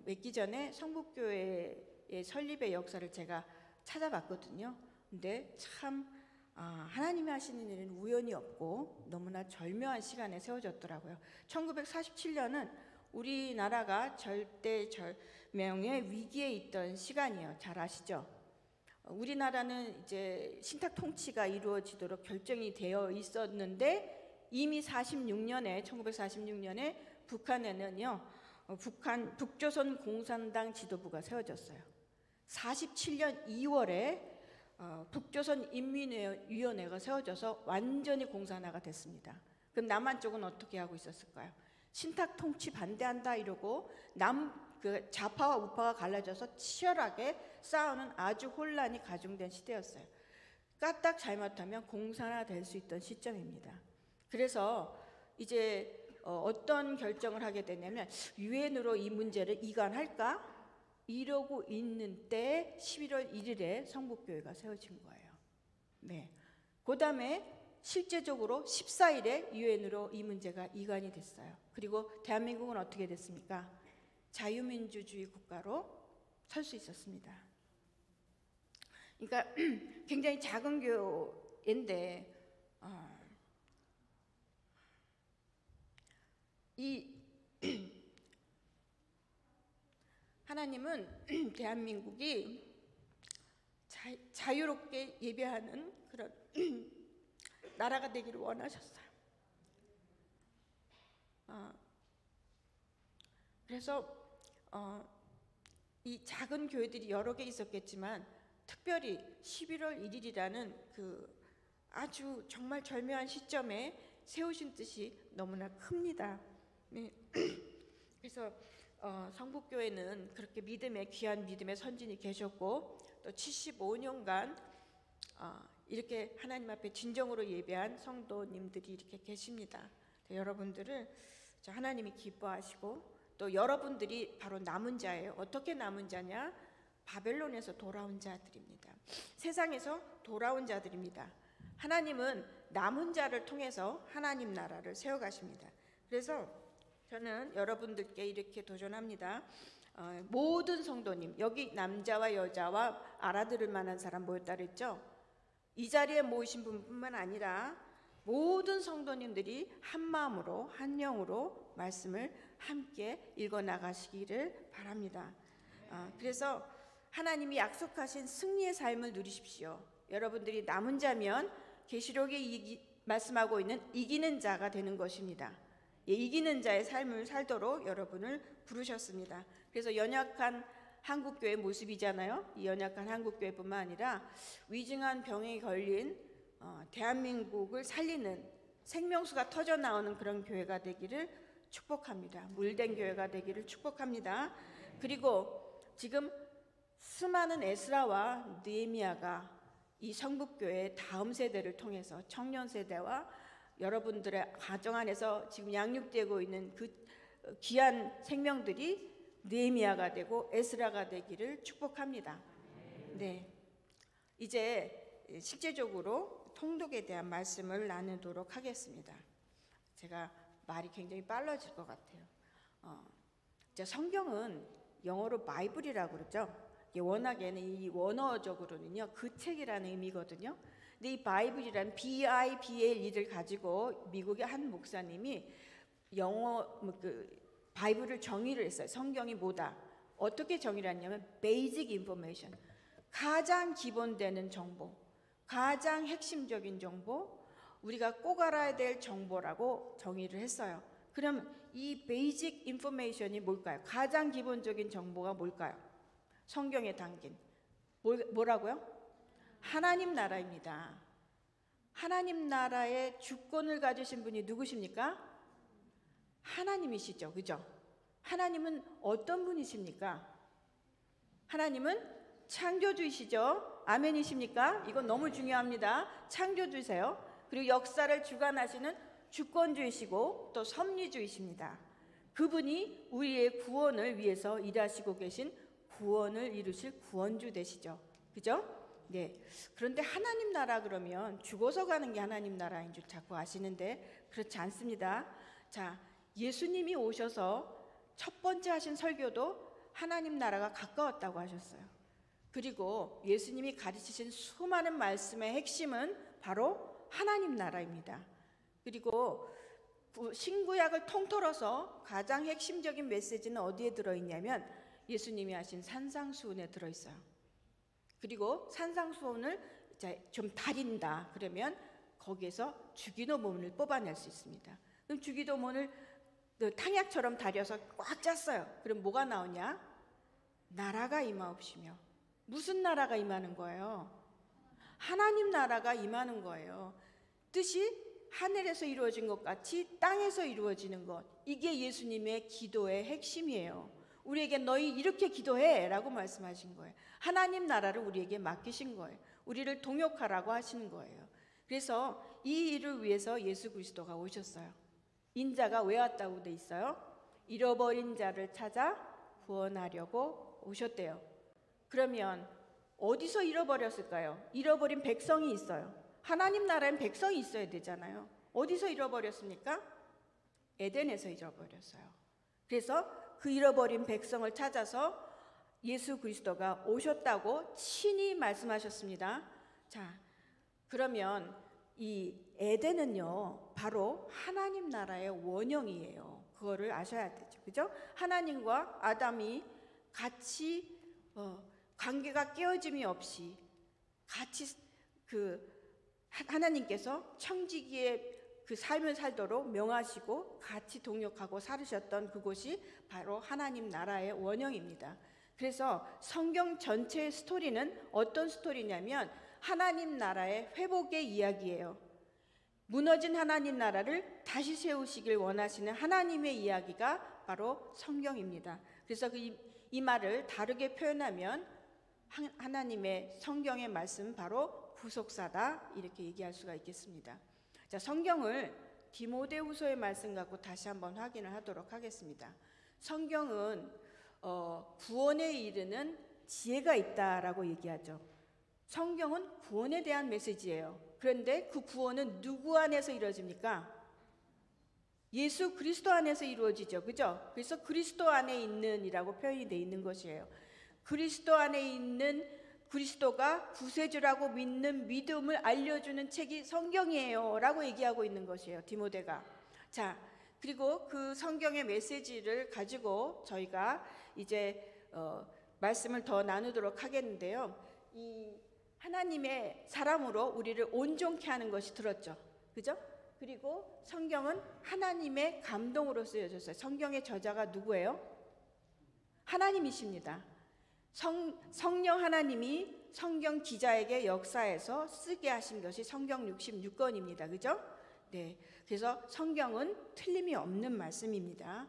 맺기 전에 성북교회의 설립의 역사를 제가 찾아봤거든요. 근데 참 하나님이 하시는 일은 우연이 없고 너무나 절묘한 시간에 세워졌더라고요. 1947년은 우리나라가 절대절명의 위기에 있던 시간이에요. 잘 아시죠? 우리나라는 이제 신탁 통치가 이루어지도록 결정이 되어 있었는데, 이미 1946년에 북한에는요, 북조선 공산당 지도부가 세워졌어요. 47년 2월에 북조선 인민위원회가 세워져서 완전히 공산화가 됐습니다. 그럼 남한 쪽은 어떻게 하고 있었을까요? 신탁 통치 반대한다 이러고 그 좌파와 우파가 갈라져서 치열하게 싸우는 아주 혼란이 가중된 시대였어요. 까딱 잘못하면 공산화될 수 있던 시점입니다. 그래서 이제 어떤 결정을 하게 되냐면 유엔으로 이 문제를 이관할까? 이러고 있는 때 11월 1일에 성북교회가 세워진 거예요. 네. 그 다음에 실제적으로 14일에 유엔으로 이 문제가 이관이 됐어요. 그리고 대한민국은 어떻게 됐습니까? 자유민주주의 국가로 설 수 있었습니다. 그러니까 굉장히 작은 교회인데 이 하나님은 대한민국이 자유롭게 예배하는 그런 나라가 되기를 원하셨어요. 그래서 이 작은 교회들이 여러 개 있었겠지만 특별히 11월 1일이라는 그 아주 정말 절묘한 시점에 세우신 뜻이 너무나 큽니다. 네. 그래서 성북교회는 그렇게 귀한 믿음의 선진이 계셨고 또 75년간 이렇게 하나님 앞에 진정으로 예배한 성도님들이 이렇게 계십니다. 여러분들을 하나님이 기뻐하시고 또 여러분들이 바로 남은 자예요. 어떻게 남은 자냐? 바벨론에서 돌아온 자들입니다. 세상에서 돌아온 자들입니다. 하나님은 남은 자를 통해서 하나님 나라를 세워가십니다. 그래서 저는 여러분들께 이렇게 도전합니다. 모든 성도님, 여기 남자와 여자와 알아들을 만한 사람 모였다 그랬죠? 이 자리에 모이신 분뿐만 아니라 모든 성도님들이 한 마음으로 한 영으로 말씀을 함께 읽어 나가시기를 바랍니다. 그래서 하나님이 약속하신 승리의 삶을 누리십시오. 여러분들이 남은 자면 계시록에 말씀하고 있는 이기는 자가 되는 것입니다. 이기는 자의 삶을 살도록 여러분을 부르셨습니다. 그래서 연약한 한국교회 모습이잖아요. 이 연약한 한국교회뿐만 아니라 위중한 병에 걸린 대한민국을 살리는 생명수가 터져 나오는 그런 교회가 되기를 축복합니다. 물된 교회가 되기를 축복합니다. 그리고 지금 수많은 에스라와 느헤미야가 이 성북교회 다음 세대를 통해서 청년 세대와 여러분들의 가정 안에서 지금 양육되고 있는 그 귀한 생명들이 느헤미야가 되고 에스라가 되기를 축복합니다. 네, 이제 실제적으로 통독에 대한 말씀을 나누도록 하겠습니다. 제가 말이 굉장히 빨라질 것 같아요. 성경은 영어로 바이블이라고 그러죠. 워낙에는 이 원어적으로는요 그 책이라는 의미거든요. 근데 이 바이블이란 BIBL을 가지고 미국의 한 목사님이 영어 바이블을 정의를 했어요. 성경이 뭐다? 어떻게 정의를 했냐면 베이직 인포메이션, 가장 기본되는 정보, 가장 핵심적인 정보, 우리가 꼭 알아야 될 정보라고 정의를 했어요. 그럼 이 베이직 인포메이션이 뭘까요? 가장 기본적인 정보가 뭘까요? 성경에 담긴 뭐라고요? 하나님 나라입니다. 하나님 나라의 주권을 가지신 분이 누구십니까? 하나님이시죠. 그죠? 하나님은 어떤 분이십니까? 하나님은 창조주이시죠. 아멘이십니까? 이건 너무 중요합니다. 창조주세요. 그리고 역사를 주관하시는 주권주이시고 또 섭리주이십니다. 그분이 우리의 구원을 위해서 일하시고 계신 구원을 이루실 구원주 되시죠. 그죠? 네. 그런데 하나님 나라 그러면 죽어서 가는 게 하나님 나라인 줄 자꾸 아시는데 그렇지 않습니다. 자, 예수님이 오셔서 첫 번째 하신 설교도 하나님 나라가 가까웠다고 하셨어요. 그리고 예수님이 가르치신 수많은 말씀의 핵심은 바로 하나님 나라입니다. 그리고 신구약을 통틀어서 가장 핵심적인 메시지는 어디에 들어있냐면 예수님이 하신 산상수훈에 들어있어요. 그리고 산상수훈을 이제 좀 다린다 그러면 거기에서 주기도문을 뽑아낼 수 있습니다. 그럼 주기도문을 탕약처럼 다려서 꽉 짰어요. 그럼 뭐가 나오냐? 나라가 임하옵시며. 무슨 나라가 임하는 거예요? 하나님 나라가 임하는 거예요. 뜻이 하늘에서 이루어진 것 같이 땅에서 이루어지는 것, 이게 예수님의 기도의 핵심이에요. 우리에게 너희 이렇게 기도해 라고 말씀하신 거예요. 하나님 나라를 우리에게 맡기신 거예요. 우리를 동역하라고 하시는 거예요. 그래서 이 일을 위해서 예수 그리스도가 오셨어요. 인자가 왜 왔다고 돼 있어요? 잃어버린 자를 찾아 구원하려고 오셨대요. 그러면 어디서 잃어버렸을까요? 잃어버린 백성이 있어요. 하나님 나라엔 백성이 있어야 되잖아요. 어디서 잃어버렸습니까? 에덴에서 잃어버렸어요. 그래서 그 잃어버린 백성을 찾아서 예수 그리스도가 오셨다고 친히 말씀하셨습니다. 자, 그러면 이 에덴은요, 바로 하나님 나라의 원형이에요. 그거를 아셔야 되죠. 그죠? 하나님과 아담이 같이 관계가 깨어짐이 없이 같이 하나님께서 청지기의 그 삶을 살도록 명하시고 같이 동역하고 살으셨던 그곳이 바로 하나님 나라의 원형입니다. 그래서 성경 전체의 스토리는 어떤 스토리냐면 하나님 나라의 회복의 이야기예요. 무너진 하나님 나라를 다시 세우시길 원하시는 하나님의 이야기가 바로 성경입니다. 그래서 이 말을 다르게 표현하면 하나님의 성경의 말씀 바로 구속사다 이렇게 얘기할 수가 있겠습니다. 자, 성경을 디모데후서의 말씀 갖고 다시 한번 확인을 하도록 하겠습니다. 성경은 구원에 이르는 지혜가 있다라고 얘기하죠. 성경은 구원에 대한 메시지예요. 그런데 그 구원은 누구 안에서 이루어집니까? 예수 그리스도 안에서 이루어지죠. 그죠? 그래서 그리스도 안에 있는이라고 표현이 되어 있는 것이에요. 그리스도 안에 있는 그리스도가 구세주라고 믿는 믿음을 알려주는 책이 성경이에요 라고 얘기하고 있는 것이에요, 디모데가. 자, 그리고 그 성경의 메시지를 가지고 저희가 이제 말씀을 더 나누도록 하겠는데요. 이 하나님의 사람으로 우리를 온전케 하는 것이 들었죠. 그죠? 그리고 성경은 하나님의 감동으로 쓰여졌어요. 성경의 저자가 누구예요? 하나님이십니다. 성령 하나님이 성경 기자에게 역사해서 쓰게 하신 것이 성경 66권입니다. 그죠? 네. 그래서 성경은 틀림이 없는 말씀입니다.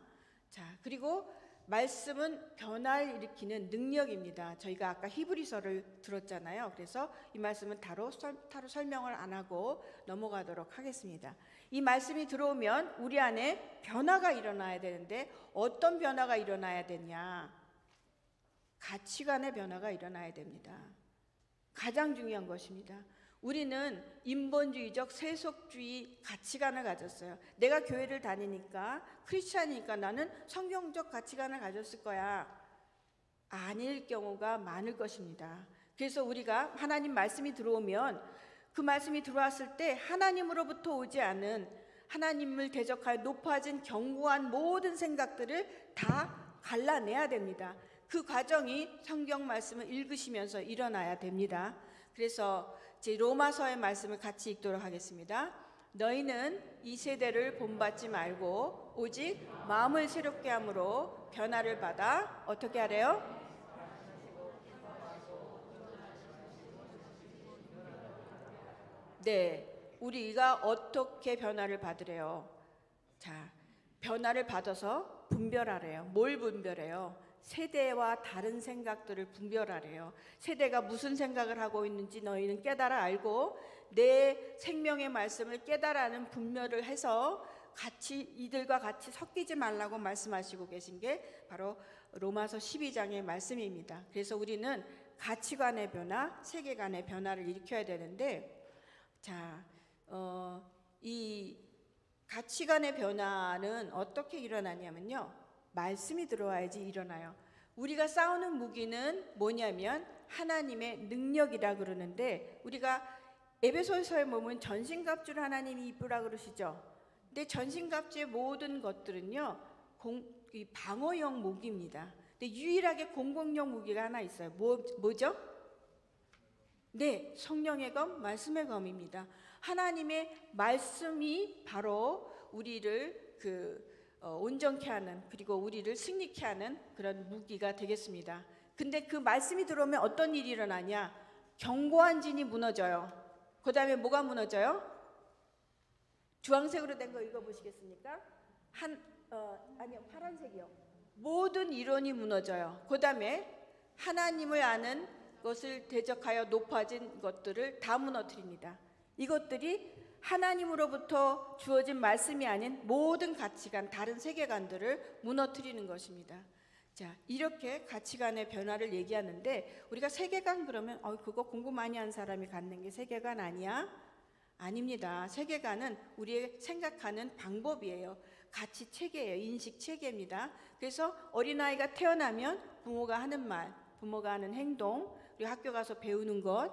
자, 그리고 말씀은 변화를 일으키는 능력입니다. 저희가 아까 히브리서를 들었잖아요. 그래서 이 말씀은 따로 설명을 안 하고 넘어가도록 하겠습니다. 이 말씀이 들어오면 우리 안에 변화가 일어나야 되는데 어떤 변화가 일어나야 되냐? 가치관의 변화가 일어나야 됩니다. 가장 중요한 것입니다. 우리는 인본주의적 세속주의 가치관을 가졌어요. 내가 교회를 다니니까 크리스찬이니까 나는 성경적 가치관을 가졌을 거야. 아닐 경우가 많을 것입니다. 그래서 우리가 하나님 말씀이 들어오면 그 말씀이 들어왔을 때 하나님으로부터 오지 않은 하나님을 대적하여 높아진 견고한 모든 생각들을 다 갈라내야 됩니다. 그 과정이 성경 말씀을 읽으시면서 일어나야 됩니다. 그래서 제 로마서의 말씀을 같이 읽도록 하겠습니다. 너희는 이 세대를 본받지 말고 오직 마음을 새롭게 함으로 변화를 받아 어떻게 하래요? 네, 우리가 어떻게 변화를 받으래요? 자, 변화를 받아서 분별하래요. 뭘 분별해요? 세대와 다른 생각들을 분별하래요. 세대가 무슨 생각을 하고 있는지 너희는 깨달아 알고 내 생명의 말씀을 깨달아는 분별을 해서 같이 이들과 같이 섞이지 말라고 말씀하시고 계신 게 바로 로마서 12장의 말씀입니다. 그래서 우리는 가치관의 변화, 세계관의 변화를 일으켜야 되는데, 자, 이 가치관의 변화는 어떻게 일어나냐면요. 말씀이 들어와야지 일어나요. 우리가 싸우는 무기는 뭐냐면 하나님의 능력이라 그러는데, 우리가 에베소서에 보면 전신갑주를 하나님이 입으라 그러시죠. 근데 전신갑주의 모든 것들은요 이 방어용 무기입니다. 근데 유일하게 공격용 무기가 하나 있어요. 뭐죠? 네, 성령의 검, 말씀의 검입니다. 하나님의 말씀이 바로 우리를 온전케 하는, 그리고 우리를 승리케 하는 그런 무기가 되겠습니다. 근데 그 말씀이 들어오면 어떤 일이 일어나냐? 견고한 진이 무너져요. 그 다음에 뭐가 무너져요? 주황색으로 된 거 읽어보시겠습니까? 아니요, 파란색이요. 모든 이론이 무너져요. 그 다음에 하나님을 아는 것을 대적하여 높아진 것들을 다 무너뜨립니다. 이것들이 하나님으로부터 주어진 말씀이 아닌 모든 가치관, 다른 세계관들을 무너뜨리는 것입니다. 자, 이렇게 가치관의 변화를 얘기하는데, 우리가 세계관 그러면 그거 공부 많이 한 사람이 갖는 게 세계관 아니야? 아닙니다. 세계관은 우리의 생각하는 방법이에요. 가치 체계예요. 인식 체계입니다. 그래서 어린아이가 태어나면 부모가 하는 말, 부모가 하는 행동, 그리고 학교 가서 배우는 것,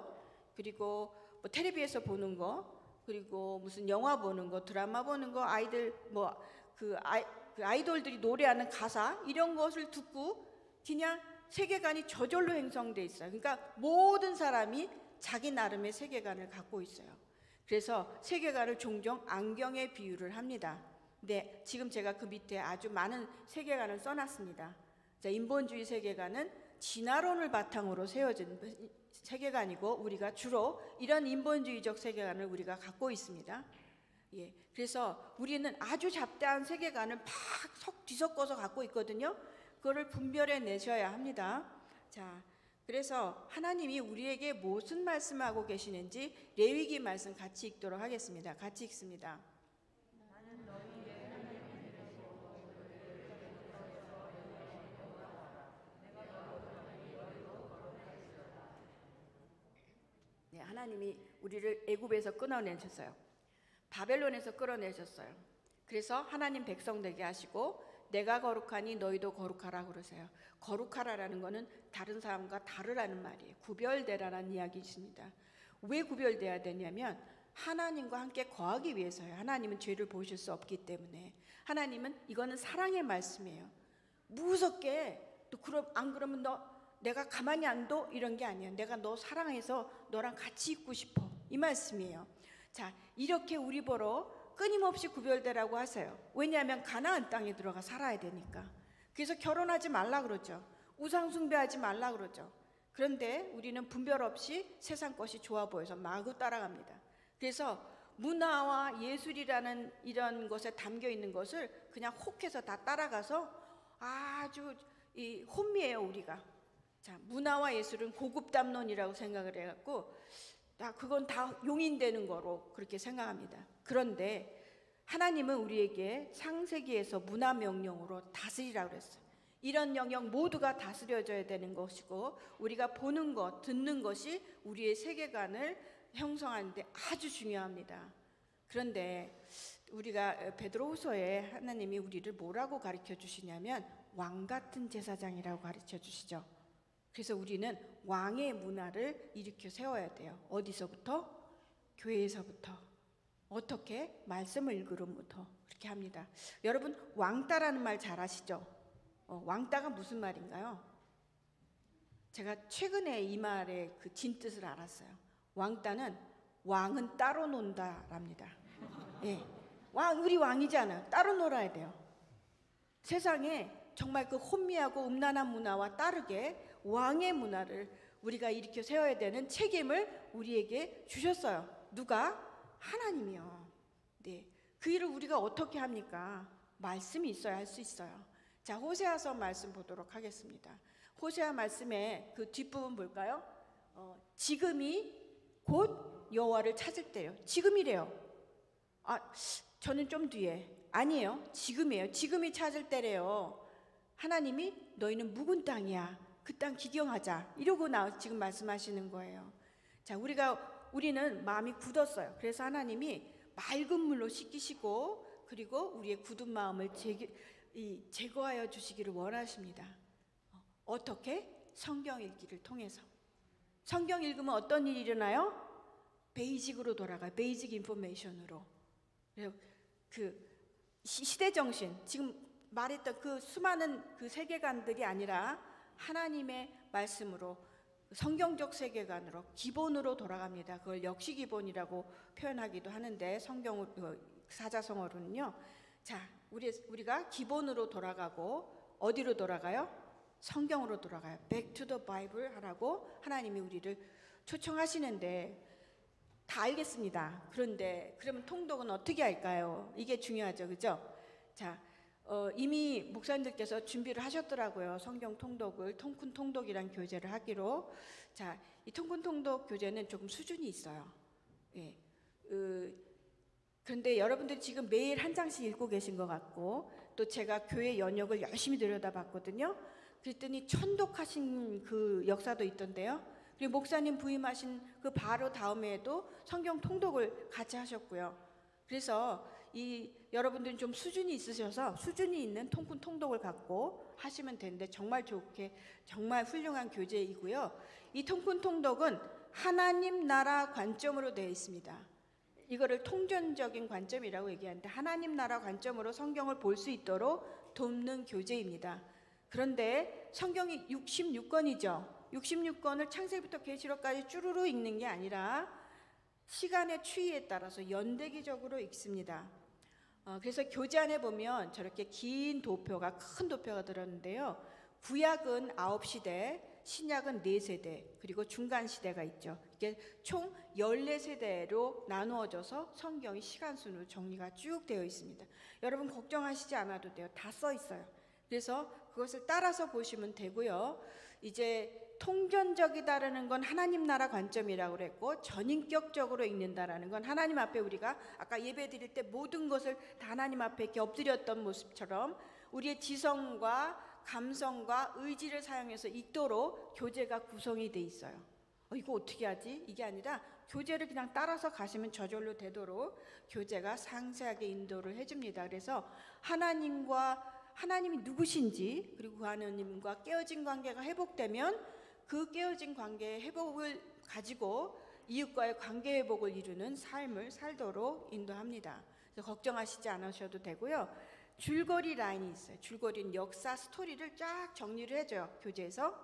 그리고 뭐 텔레비에서 보는 거, 그리고 무슨 영화 보는 거, 드라마 보는 거, 아이들 그 아이돌들이 노래하는 가사, 이런 것을 듣고 그냥 세계관이 저절로 형성돼 있어요. 그러니까 모든 사람이 자기 나름의 세계관을 갖고 있어요. 그래서 세계관을 종종 안경에 비유를 합니다. 네, 지금 제가 그 밑에 아주 많은 세계관을 써놨습니다. 자, 인본주의 세계관은 진화론을 바탕으로 세워진 세계관이고, 우리가 주로 이런 인본주의적 세계관을 우리가 갖고 있습니다. 예, 그래서 우리는 아주 잡다한 세계관을 막 뒤섞어서 갖고 있거든요. 그거를 분별해 내셔야 합니다. 자, 그래서 하나님이 우리에게 무슨 말씀하고 계시는지 레위기 말씀 같이 읽도록 하겠습니다. 같이 읽습니다. 네, 하나님이 우리를 애굽에서 끊어내셨어요. 바벨론에서 끌어내셨어요. 그래서 하나님 백성 되게 하시고, 내가 거룩하니 너희도 거룩하라 그러세요. 거룩하라라는 거는 다른 사람과 다르라는 말이에요. 구별되라는 이야기입니다. 왜 구별돼야 되냐면 하나님과 함께 거하기 위해서요. 하나님은 죄를 보실 수 없기 때문에. 하나님은 이거는 사랑의 말씀이에요. 무섭게 안 그러면 내가 가만히 안 둬? 이런 게 아니에요. 내가 너 사랑해서 너랑 같이 있고 싶어. 이 말씀이에요. 자, 이렇게 우리 보러 끊임없이 구별되라고 하세요. 왜냐하면 가나안 땅에 들어가 살아야 되니까. 그래서 결혼하지 말라 그러죠. 우상 숭배하지 말라 그러죠. 그런데 우리는 분별 없이 세상 것이 좋아 보여서 마구 따라갑니다. 그래서 문화와 예술이라는 이런 것에 담겨 있는 것을 그냥 혹해서 다 따라가서 아주 혼미해요, 우리가. 자, 문화와 예술은 고급 담론이라고 생각을 해갖고 그건 다 용인되는 거로 그렇게 생각합니다. 그런데 하나님은 우리에게 창세기에서 문화 명령으로 다스리라고 그랬어요. 이런 영역 모두가 다스려져야 되는 것이고, 우리가 보는 것, 듣는 것이 우리의 세계관을 형성하는데 아주 중요합니다. 그런데 우리가 베드로후서에 하나님이 우리를 뭐라고 가르쳐 주시냐면 왕 같은 제사장이라고 가르쳐 주시죠. 그래서 우리는 왕의 문화를 일으켜 세워야 돼요. 어디서부터? 교회에서부터. 어떻게? 말씀을 읽으로부터. 그렇게 합니다. 여러분, 왕따라는 말 잘 아시죠? 왕따가 무슨 말인가요? 제가 최근에 이 말의 그 진뜻을 알았어요. 왕따는 왕은 따로 논다랍니다. 예, 우리 왕이잖아요. 따로 놀아야 돼요. 세상에 정말 그 혼미하고 음란한 문화와 다르게 왕의 문화를 우리가 일으켜 세워야 되는 책임을 우리에게 주셨어요. 누가? 하나님이요. 네, 그 일을 우리가 어떻게 합니까? 말씀이 있어야 할 수 있어요. 자, 호세아서 말씀 보도록 하겠습니다. 호세아 말씀의 그 뒷부분 볼까요? 지금이 곧 여호와를 찾을 때요. 지금이래요. 저는 좀 뒤에. 아니에요. 지금이에요. 지금이 찾을 때래요. 하나님이 너희는 묵은 땅이야. 그 땅 기경하자. 이러고 지금 말씀하시는 거예요. 자, 우리는 마음이 굳었어요. 그래서 하나님이 맑은 물로 씻기시고, 그리고 우리의 굳은 마음을 제거하여 주시기를 원하십니다. 어떻게? 성경 읽기를 통해서. 성경 읽으면 어떤 일이 일어나요? 베이직으로 돌아가요. 베이직 인포메이션으로. 그 시대 정신, 지금 말했던 그 수많은 그 세계관들이 아니라 하나님의 말씀으로, 성경적 세계관으로, 기본으로 돌아갑니다. 그걸 역시 기본이라고 표현하기도 하는데, 사자성어로는요. 자, 우리가 기본으로 돌아가고 어디로 돌아가요? 성경으로 돌아가요. Back to the Bible 하라고 하나님이 우리를 초청하시는데, 다 알겠습니다. 그런데 그러면 통독은 어떻게 할까요? 이게 중요하죠, 그죠? 자, 이미 목사님들께서 준비를 하셨더라고요. 성경 통독을 통큰 통독이란 교재를 하기로. 자, 이 통큰 통독 교재는 조금 수준이 있어요. 예. 그런데 여러분들이 지금 매일 한 장씩 읽고 계신 것 같고, 또 제가 교회 연역을 열심히 들여다봤거든요. 그랬더니 천독하신 그 역사도 있던데요. 그리고 목사님 부임하신 그 바로 다음에도 성경 통독을 같이 하셨고요. 그래서 여러분들은 좀 수준이 있으셔서 수준이 있는 통큰 통독을 갖고 하시면 되는데, 정말 좋게 정말 훌륭한 교재이고요. 이 통큰 통독은 하나님 나라 관점으로 되어 있습니다. 이거를 통전적인 관점이라고 얘기하는데, 하나님 나라 관점으로 성경을 볼 수 있도록 돕는 교재입니다. 그런데 성경이 66권이죠. 66권을 창세기부터 계시록까지 쭈루루 읽는 게 아니라 시간의 추이에 따라서 연대기적으로 읽습니다. 그래서 교재 안에 보면 저렇게 긴 도표가, 큰 도표가 들었는데요. 구약은 9시대, 신약은 4세대, 그리고 중간 시대가 있죠. 이게 총 14세대로 나누어져서 성경이 시간순으로 정리가 쭉 되어 있습니다. 여러분 걱정하시지 않아도 돼요. 다 써 있어요. 그래서 그것을 따라서 보시면 되고요. 이제 통전적이다라는 건 하나님 나라 관점이라고 그랬고, 전인격적으로 읽는다라는 건 하나님 앞에 우리가 아까 예배 드릴 때 모든 것을 다 하나님 앞에 이렇게 엎드렸던 모습처럼 우리의 지성과 감성과 의지를 사용해서 읽도록 교재가 구성이 돼 있어요. 이거 어떻게 하지? 이게 아니라 교재를 그냥 따라서 가시면 저절로 되도록 교재가 상세하게 인도를 해줍니다. 그래서 하나님이 누구신지, 그리고 그 하나님과 깨어진 관계가 회복되면 그 깨어진 관계의 회복을 가지고 이웃과의 관계 회복을 이루는 삶을 살도록 인도합니다. 그래서 걱정하시지 않으셔도 되고요. 줄거리 라인이 있어요. 줄거리는 역사 스토리를 쫙 정리를 해줘요, 교재에서.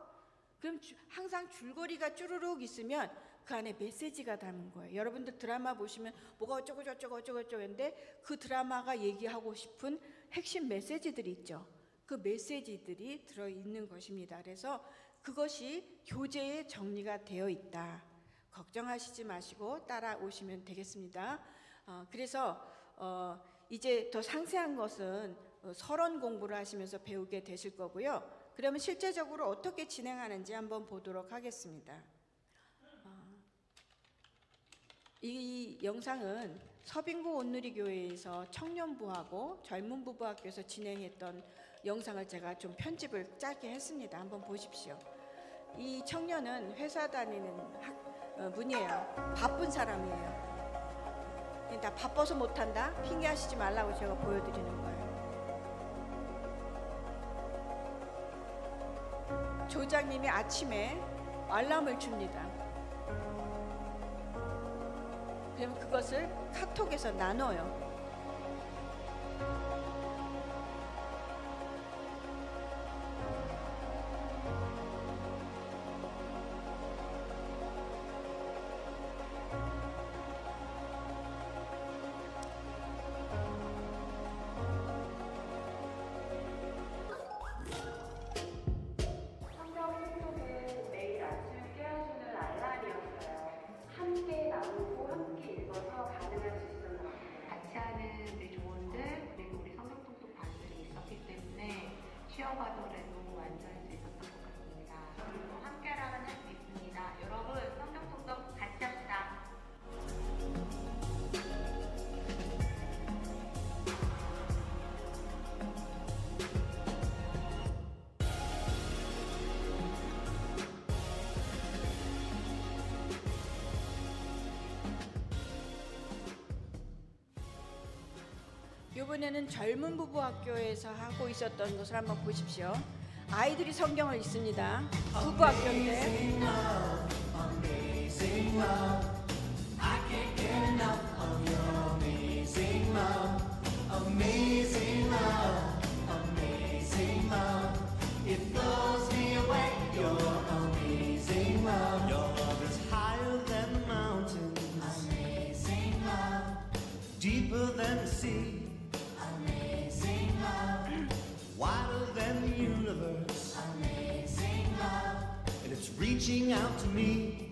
그럼 항상 줄거리가 쭈루룩 있으면 그 안에 메시지가 담은 거예요. 여러분들 드라마 보시면 뭐가 어쩌고 저쩌고 했는데 그 드라마가 얘기하고 싶은 핵심 메시지들이 있죠. 그 메시지들이 들어있는 것입니다. 그래서 그것이 교재에 정리가 되어 있다. 걱정하시지 마시고 따라오시면 되겠습니다. 그래서 이제 더 상세한 것은 서론 공부를 하시면서 배우게 되실 거고요. 그러면 실제적으로 어떻게 진행하는지 한번 보도록 하겠습니다. 이 영상은 서빙고 온누리교회에서 청년부하고 젊은부부학교에서 진행했던 영상을 제가 좀 편집을 짧게 했습니다. 한번 보십시오. 이 청년은 회사 다니는 분이에요. 바쁜 사람이에요. 나 바빠서 못한다? 핑계하시지 말라고 제가 보여드리는 거예요. 조장님이 아침에 알람을 줍니다. 그러면 그것을 카톡에서 나눠요. 쉬어가더라도 완주할 수 있었던 것 같습니다. 그리고 함께라면 할 수 있습니다. 여러분 성경 통독 같이 합시다. 이번에는 젊은 부부 학교에서 하고 있었던 것을 한번 보십시오. 아이들이 성경을 읽습니다. 부부 학교인데. Deeper than the sea, amazing love, wider than the universe, amazing love, and it's reaching out to me,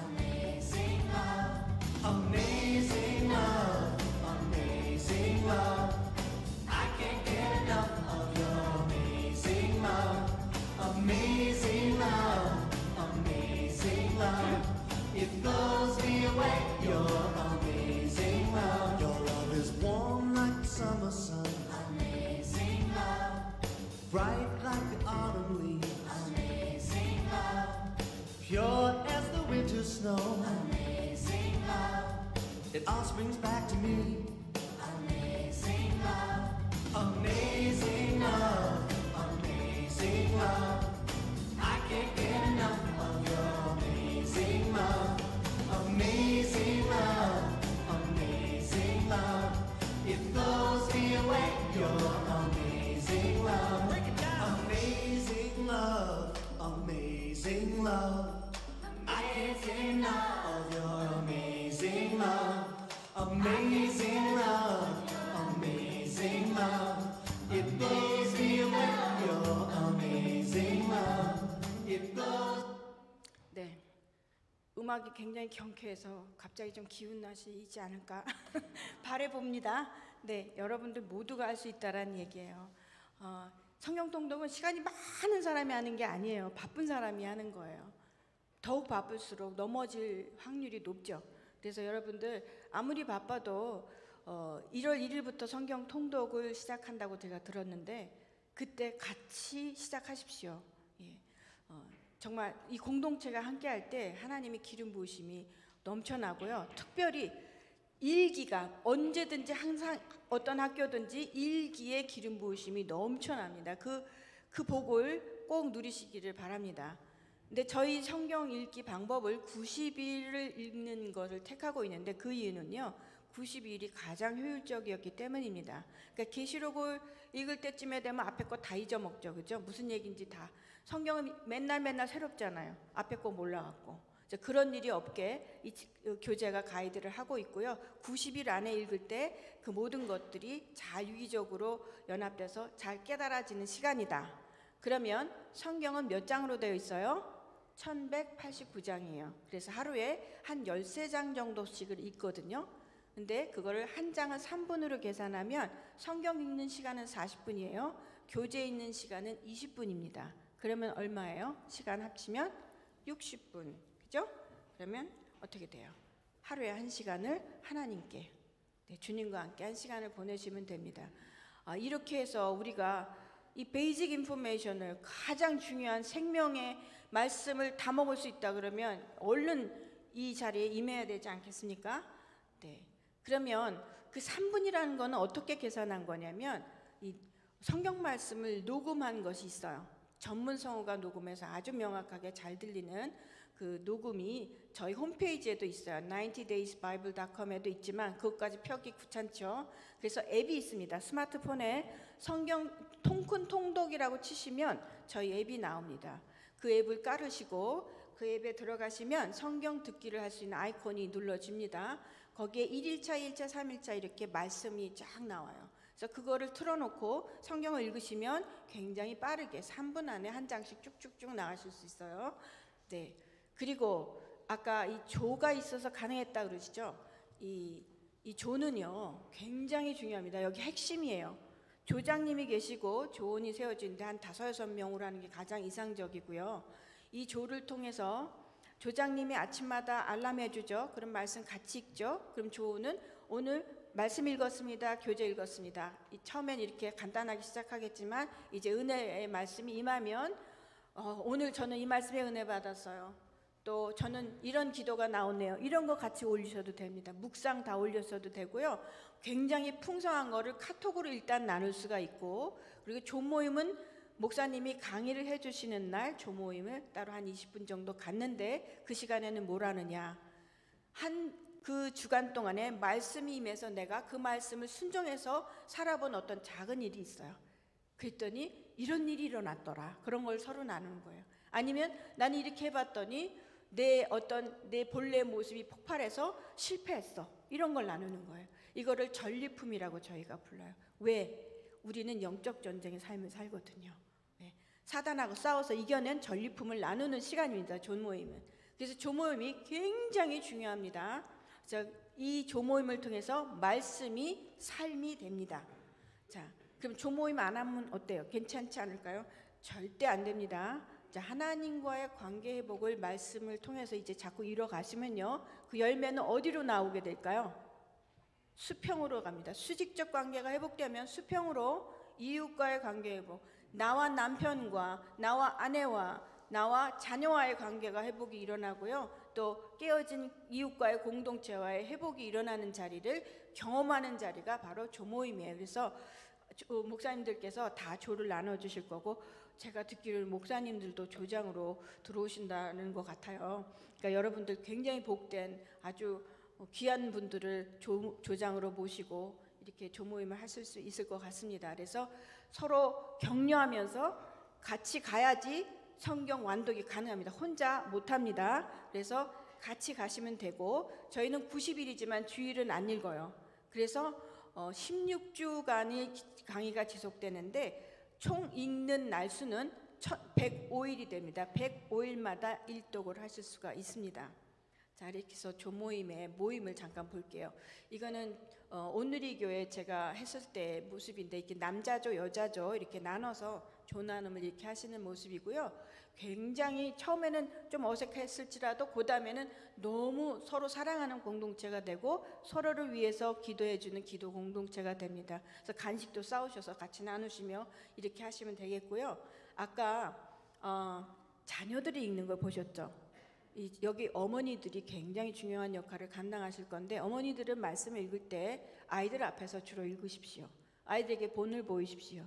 amazing love, amazing love, amazing love. I can't get enough. It all springs back to me. Amazing love, amazing love, amazing love. I can't get enough of your amazing love, amazing love, amazing love. It blows me away, your amazing love, amazing love, amazing love. I can't get enough of your amazing love, amazing love, amazing love. It blows me away, your amazing love. It blows. 네, 음악이 굉장히 경쾌해서 갑자기 좀 기운 나시지 않을까 바라봅니다. 네, 여러분들 모두가 할 수 있다라는 얘기예요. 성경 통독은 시간이 많은 사람이 하는 게 아니에요. 바쁜 사람이 하는 거예요. 더욱 바쁠수록 넘어질 확률이 높죠. 그래서 여러분들 아무리 바빠도 1월 1일부터 성경 통독을 시작한다고 제가 들었는데 그때 같이 시작하십시오. 예. 정말 이 공동체가 함께할 때 하나님의 기름 부으심이 넘쳐나고요. 특별히 일기가 언제든지 항상 어떤 학교든지 일기에 기름 부으심이 넘쳐납니다. 그 복을 꼭 누리시기를 바랍니다. 근데 저희 성경 읽기 방법을 90일을 읽는 것을 택하고 있는데 그 이유는요. 90일이 가장 효율적이었기 때문입니다. 그러니까 계시록을 읽을 때쯤에 되면 앞에 거 다 잊어먹죠. 그죠? 무슨 얘기인지 다. 성경은 맨날 새롭잖아요. 앞에 거 몰라갖고. 그런 일이 없게 이 교재가 가이드를 하고 있고요. 90일 안에 읽을 때 그 모든 것들이 잘 유기적으로 연합돼서 잘 깨달아지는 시간이다. 그러면 성경은 몇 장으로 되어 있어요? 1189장이에요. 그래서 하루에 한 13장 정도씩을 읽거든요. 근데 그거를 한 장을 3분으로 계산하면 성경 읽는 시간은 40분이에요. 교재 읽는 시간은 20분입니다. 그러면 얼마예요? 시간 합치면 60분. 그죠? 그러면 어떻게 돼요? 하루에 한 시간을 하나님께, 네, 주님과 함께 한 시간을 보내시면 됩니다. 이렇게 해서 우리가 이 베이직 인포메이션을 가장 중요한 생명의 말씀을 다 먹을 수 있다 그러면 얼른 이 자리에 임해야 되지 않겠습니까? 네. 그러면 그 3분이라는 거는 어떻게 계산한 거냐면 이 성경 말씀을 녹음한 것이 있어요. 전문 성우가 녹음해서 아주 명확하게 잘 들리는 그 녹음이 저희 홈페이지에도 있어요. 90daysbible.com에도 있지만 그것까지 펴기 귀찮죠. 그래서 앱이 있습니다. 스마트폰에 성경 통큰 통독이라고 치시면 저희 앱이 나옵니다. 그 앱을 깔으시고 그 앱에 들어가시면 성경 듣기를 할 수 있는 아이콘이 눌러집니다. 거기에 1일차, 2일차, 3일차 이렇게 말씀이 쫙 나와요. 그래서 그거를 틀어놓고 성경을 읽으시면 굉장히 빠르게 3분 안에 한 장씩 쭉쭉쭉 나가실 수 있어요. 네. 그리고 아까 이 조가 있어서 가능했다 그러시죠? 이 조는요 굉장히 중요합니다. 여기 핵심이에요. 조장님이 계시고 조원이 세워지는데 한 5-6명으로 하는 게 가장 이상적이고요. 이 조를 통해서 조장님이 아침마다 알람해주죠. 그럼 말씀 같이 읽죠. 그럼 조는 오늘 말씀 읽었습니다. 교재 읽었습니다. 처음엔 이렇게 간단하게 시작하겠지만 이제 은혜의 말씀이 임하면 오늘 저는 이 말씀에 은혜 받았어요. 또 저는 이런 기도가 나오네요. 이런 거 같이 올리셔도 됩니다. 묵상 다 올렸어도 되고요. 굉장히 풍성한 거를 카톡으로 일단 나눌 수가 있고, 그리고 조모임은 목사님이 강의를 해주시는 날 조모임을 따로 한 20분 정도 갔는데 그 시간에는 뭘 하느냐, 그 주간 동안에 말씀이 임해서 내가 그 말씀을 순종해서 살아본 어떤 작은 일이 있어요. 그랬더니 이런 일이 일어났더라. 그런 걸 서로 나누는 거예요. 아니면 나는 이렇게 해봤더니 내 본래 모습이 폭발해서 실패했어. 이런 걸 나누는 거예요. 이거를 전리품이라고 저희가 불러요. 왜? 우리는 영적 전쟁의 삶을 살거든요. 네. 사단하고 싸워서 이겨낸 전리품을 나누는 시간입니다. 조모임은. 그래서 조모임이 굉장히 중요합니다. 이 조모임을 통해서 말씀이 삶이 됩니다. 자, 그럼 조모임 안 하면 어때요? 괜찮지 않을까요? 절대 안 됩니다. 자, 하나님과의 관계 회복을 말씀을 통해서 이제 자꾸 이뤄가시면요, 그 열매는 어디로 나오게 될까요? 수평으로 갑니다. 수직적 관계가 회복되면 수평으로 이웃과의 관계 회복, 나와 남편과 나와 아내와 나와 자녀와의 관계가 회복이 일어나고요. 또 깨어진 이웃과의 공동체와의 회복이 일어나는 자리를 경험하는 자리가 바로 조모임이에요. 그래서 목사님들께서 다 조를 나눠주실 거고, 제가 듣기로는 목사님들도 조장으로 들어오신다는 것 같아요. 그러니까 여러분들 굉장히 복된 아주 귀한 분들을 조장으로 모시고 이렇게 조모임을 하실 수 있을 것 같습니다. 그래서 서로 격려하면서 같이 가야지 성경 완독이 가능합니다. 혼자 못합니다. 그래서 같이 가시면 되고, 저희는 90일이지만 주일은 안 읽어요. 그래서 16주간의 강의가 지속되는데 총 읽는 날수는 105일이 됩니다. 105일마다 일독을 하실 수가 있습니다. 자, 이렇게 해서 조모임의 모임을 잠깐 볼게요. 이거는 온누리 교회 제가 했을 때 모습인데, 이렇게 남자조 여자조 이렇게 나눠서 조나눔을 이렇게 하시는 모습이고요. 굉장히 처음에는 좀 어색했을지라도 그 다음에는 너무 서로 사랑하는 공동체가 되고 서로를 위해서 기도해주는 기도 공동체가 됩니다. 그래서 간식도 싸우셔서 같이 나누시며 이렇게 하시면 되겠고요. 아까 자녀들이 읽는 걸 보셨죠? 여기 어머니들이 굉장히 중요한 역할을 감당하실 건데, 어머니들은 말씀을 읽을 때 아이들 앞에서 주로 읽으십시오. 아이들에게 본을 보이십시오.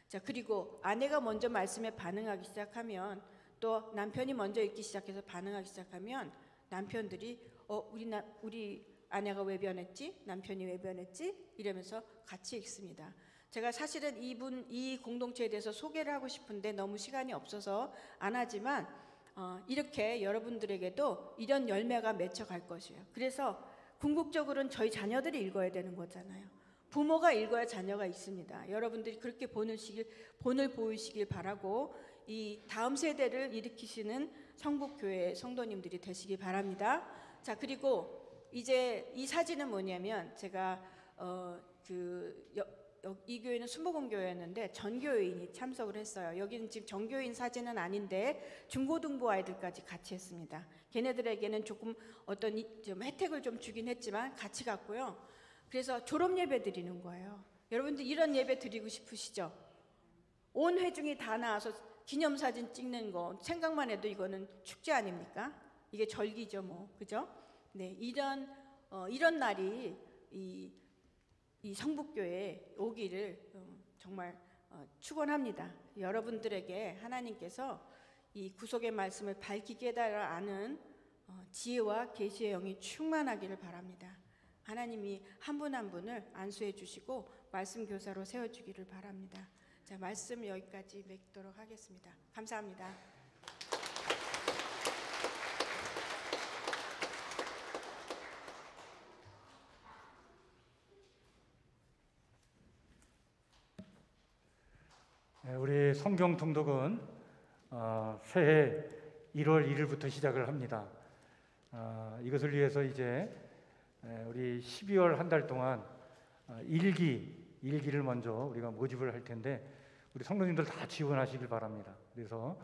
자, 그리고 아내가 먼저 말씀에 반응하기 시작하면, 또 남편이 먼저 읽기 시작해서 반응하기 시작하면 남편들이 우리 아내가 왜 변했지? 남편이 왜 변했지? 이러면서 같이 읽습니다. 제가 사실은 이 공동체에 대해서 소개를 하고 싶은데 너무 시간이 없어서 안 하지만 이렇게 여러분들에게도 이런 열매가 맺혀갈 것이에요. 그래서 궁극적으로는 저희 자녀들이 읽어야 되는 거잖아요. 부모가 읽어야 자녀가 있습니다. 여러분들이 그렇게 본을 보이시길 바라고, 이 다음 세대를 일으키시는 성북교회 성도님들이 되시길 바랍니다. 자, 그리고 이제 이 사진은 뭐냐면, 제가 이 교회는 순복음교회였는데 전교인이 참석을 했어요. 여기는 지금 전교인 사진은 아닌데 중고등부 아이들까지 같이 했습니다. 걔네들에게는 조금 어떤 좀 혜택을 좀 주긴 했지만 같이 갔고요. 그래서 졸업 예배 드리는 거예요. 여러분들 이런 예배 드리고 싶으시죠? 온 회중이 다 나와서 기념사진 찍는 거 생각만 해도 이거는 축제 아닙니까? 이게 절기죠, 뭐, 그죠? 네, 이런 날이 이 성북교회에 오기를 정말 축원합니다. 여러분들에게 하나님께서 이 구속의 말씀을 밝히 깨달아 아는 지혜와 계시의 영이 충만하기를 바랍니다. 하나님이 한 분 한 분을 안수해 주시고 말씀 교사로 세워주기를 바랍니다. 자, 말씀 여기까지 맺도록 하겠습니다. 감사합니다. 우리 성경 통독은 새해 1월 1일부터 시작을 합니다. 이것을 위해서 이제 우리 12월 한 달 동안 일기를 먼저 우리가 모집을 할 텐데, 우리 성도님들 다 지원하시길 바랍니다. 그래서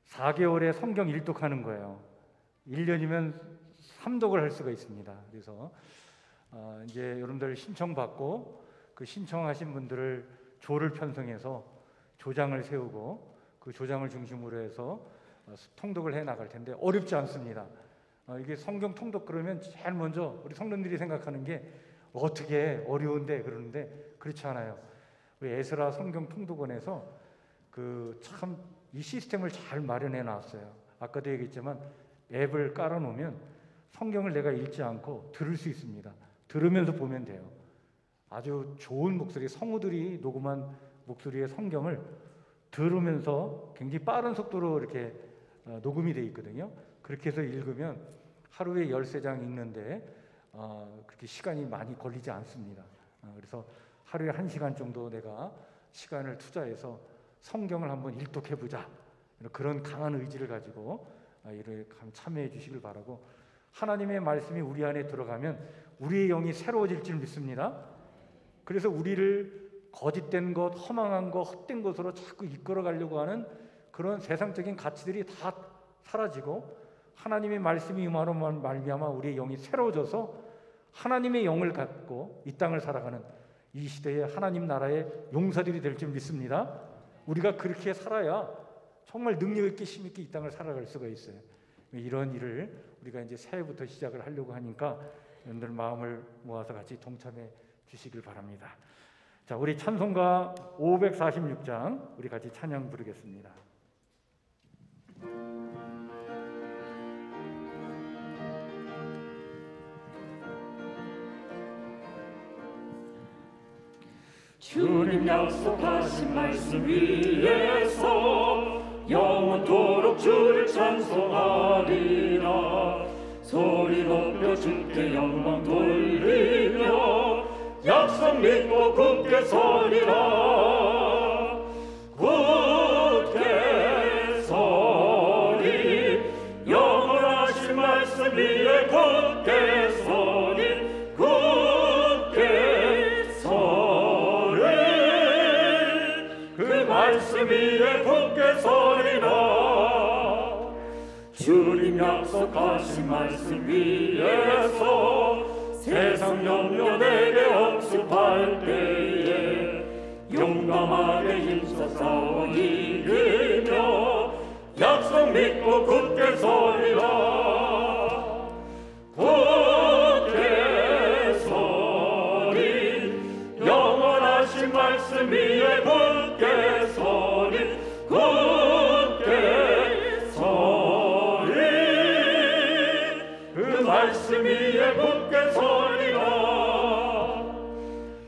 4개월에 성경 일독하는 거예요. 1년이면 3독을 할 수가 있습니다. 그래서 이제 여러분들 신청받고 그 신청하신 분들을 조를 편성해서 조장을 세우고 그 조장을 중심으로 해서 통독을 해 나갈 텐데 어렵지 않습니다. 이게 성경 통독 그러면 제일 먼저 우리 성도님들이 생각하는 게 어떻게 어려운데 그러는데, 그렇지 않아요. 우리 에스라 성경 통독원에서 참 이 시스템을 잘 마련해 놨어요. 아까도 얘기했지만 앱을 깔아 놓으면 성경을 내가 읽지 않고 들을 수 있습니다. 들으면서 보면 돼요. 아주 좋은 목소리, 성우들이 녹음한 목소리의 성경을 들으면서 굉장히 빠른 속도로 이렇게 녹음이 돼 있거든요. 그렇게 해서 읽으면 하루에 13장 읽는데 그렇게 시간이 많이 걸리지 않습니다. 그래서 하루에 1시간 정도 내가 시간을 투자해서 성경을 한번 일독해보자, 그런 강한 의지를 가지고 이를 참여해 주시길 바라고, 하나님의 말씀이 우리 안에 들어가면 우리의 영이 새로워질 줄 믿습니다. 그래서 우리를 거짓된 것, 허망한 것, 헛된 것으로 자꾸 이끌어가려고 하는 그런 세상적인 가치들이 다 사라지고, 하나님의 말씀이 임하로 말미암아 우리의 영이 새로워져서 하나님의 영을 갖고 이 땅을 살아가는 이 시대의 하나님 나라의 용사들이 될 줄 믿습니다. 우리가 그렇게 살아야 정말 능력 있게 힘 있게 이 땅을 살아갈 수가 있어요. 이런 일을 우리가 이제 새해부터 시작을 하려고 하니까 여러분들 마음을 모아서 같이 동참해 주시길 바랍니다. 자, 우리 찬송가 546장 우리 같이 찬양 부르겠습니다. 주님 약속하신 말씀 위에서 영원토록 주를 찬송하리라. 소리 높여 주께 영광 돌리며 약속 믿고 굳게 서리라. 굳게 서리 영원하신 말씀 위에 굳게 서리. 굳게 서리 그 말씀 위에 굳게 서리라. 주님 약속하신 말씀 위에서 세상 염려 내게 억습할 때에 용감하게 힘써 싸워 이기며 약속 믿고 굳게 서리라. 굳게 서리 영원하신 말씀 위에 굳게 서리. 굳게 서리 그 말씀 위에 굳게 서리라.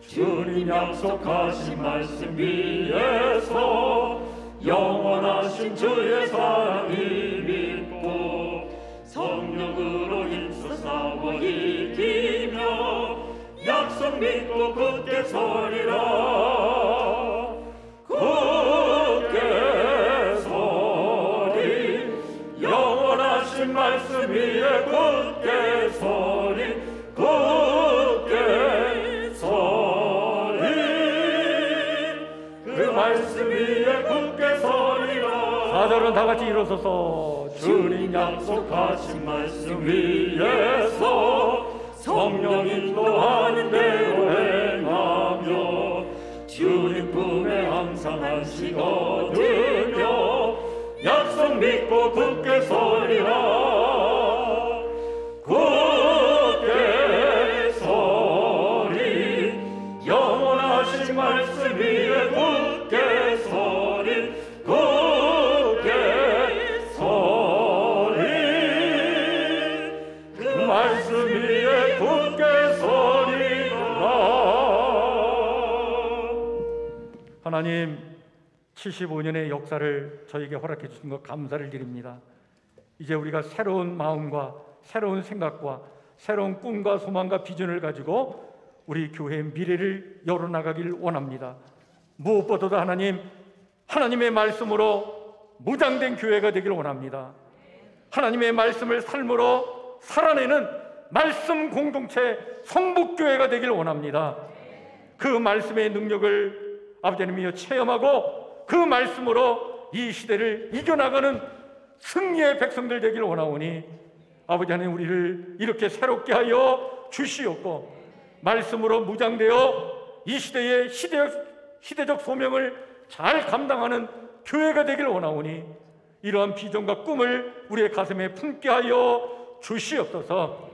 주님 약속하신 말씀 위에서 영원하신 주의 사랑이 믿고 성령으로 힘써 싸워 이기며 약속 믿고 굳게 서리라. 굳게 서리 영원하신 말씀 위에 굳게 서리. 굳게 서리 그 말씀 위에 굳게 서리라. 4절은 다 같이 일어서서 주님 약속하신 말씀 위에서 성령 인도하는 대로 행하며 주님 품에 항상 안식 얻으며 약속 믿고 굳게 서리라. 굳게 서리 영원하신 말씀 위에 굳게 서리. 굳게 서리 그 말씀 위에 굳게 서리라. 하나님 75년의 역사를 저에게 허락해 주신 것 감사를 드립니다. 이제 우리가 새로운 마음과 새로운 생각과 새로운 꿈과 소망과 비전을 가지고 우리 교회의 미래를 열어나가길 원합니다. 무엇보다도 하나님의 말씀으로 무장된 교회가 되길 원합니다. 하나님의 말씀을 삶으로 살아내는 말씀 공동체 성북교회가 되길 원합니다. 그 말씀의 능력을 아버지님이여 체험하고 그 말씀으로 이 시대를 이겨나가는 승리의 백성들 되길 원하오니 아버지 하나님 우리를 이렇게 새롭게 하여 주시옵고 말씀으로 무장되어 이 시대의 시대적 소명을 잘 감당하는 교회가 되길 원하오니 이러한 비전과 꿈을 우리의 가슴에 품게 하여 주시옵소서.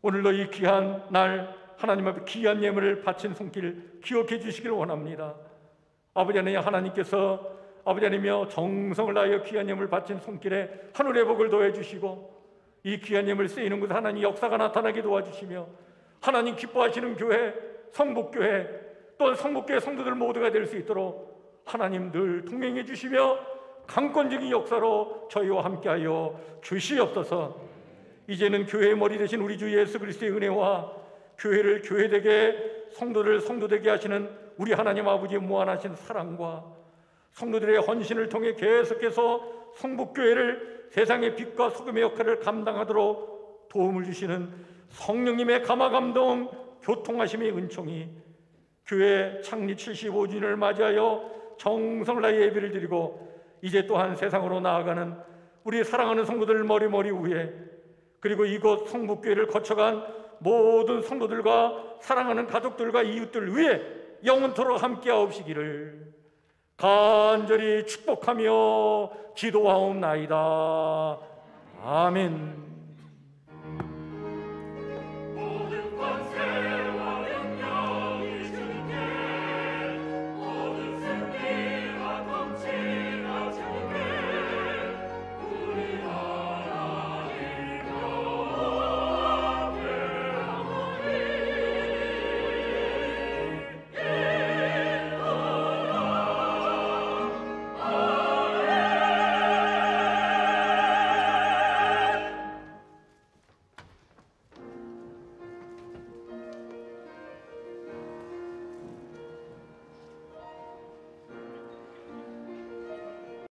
오늘도 이 귀한 날 하나님 앞에 귀한 예물을 바친 손길 기억해 주시길 원합니다. 아버지 하나님 하나님께서 아버지 하나님이여 정성을 다하여 귀한 예물을 바친 손길에 하늘의 복을 더해 주시고 이 귀한 예물 쓰이는 곳에 하나님 역사가 나타나게 도와주시며 하나님 기뻐하시는 교회 성북교회 또 성북교회 성도들 모두가 될 수 있도록 하나님 늘 동행해 주시며 강권적인 역사로 저희와 함께하여 주시옵소서. 이제는 교회의 머리 되신 우리 주 예수 그리스도의 은혜와 교회를 교회되게 성도를 성도되게 하시는 우리 하나님 아버지의 무한하신 사랑과 성도들의 헌신을 통해 계속해서 성북교회를 세상의 빛과 소금의 역할을 감당하도록 도움을 주시는 성령님의 감화감동 교통하심의 은총이 교회 창립 75주년을 맞이하여 정성을 다해 예배를 드리고 이제 또한 세상으로 나아가는 우리 사랑하는 성도들 머리 위에 그리고 이곳 성북교회를 거쳐간 모든 성도들과 사랑하는 가족들과 이웃들 위에 영원토록 함께하옵시기를 간절히 축복하며 기도하옵나이다. 아멘.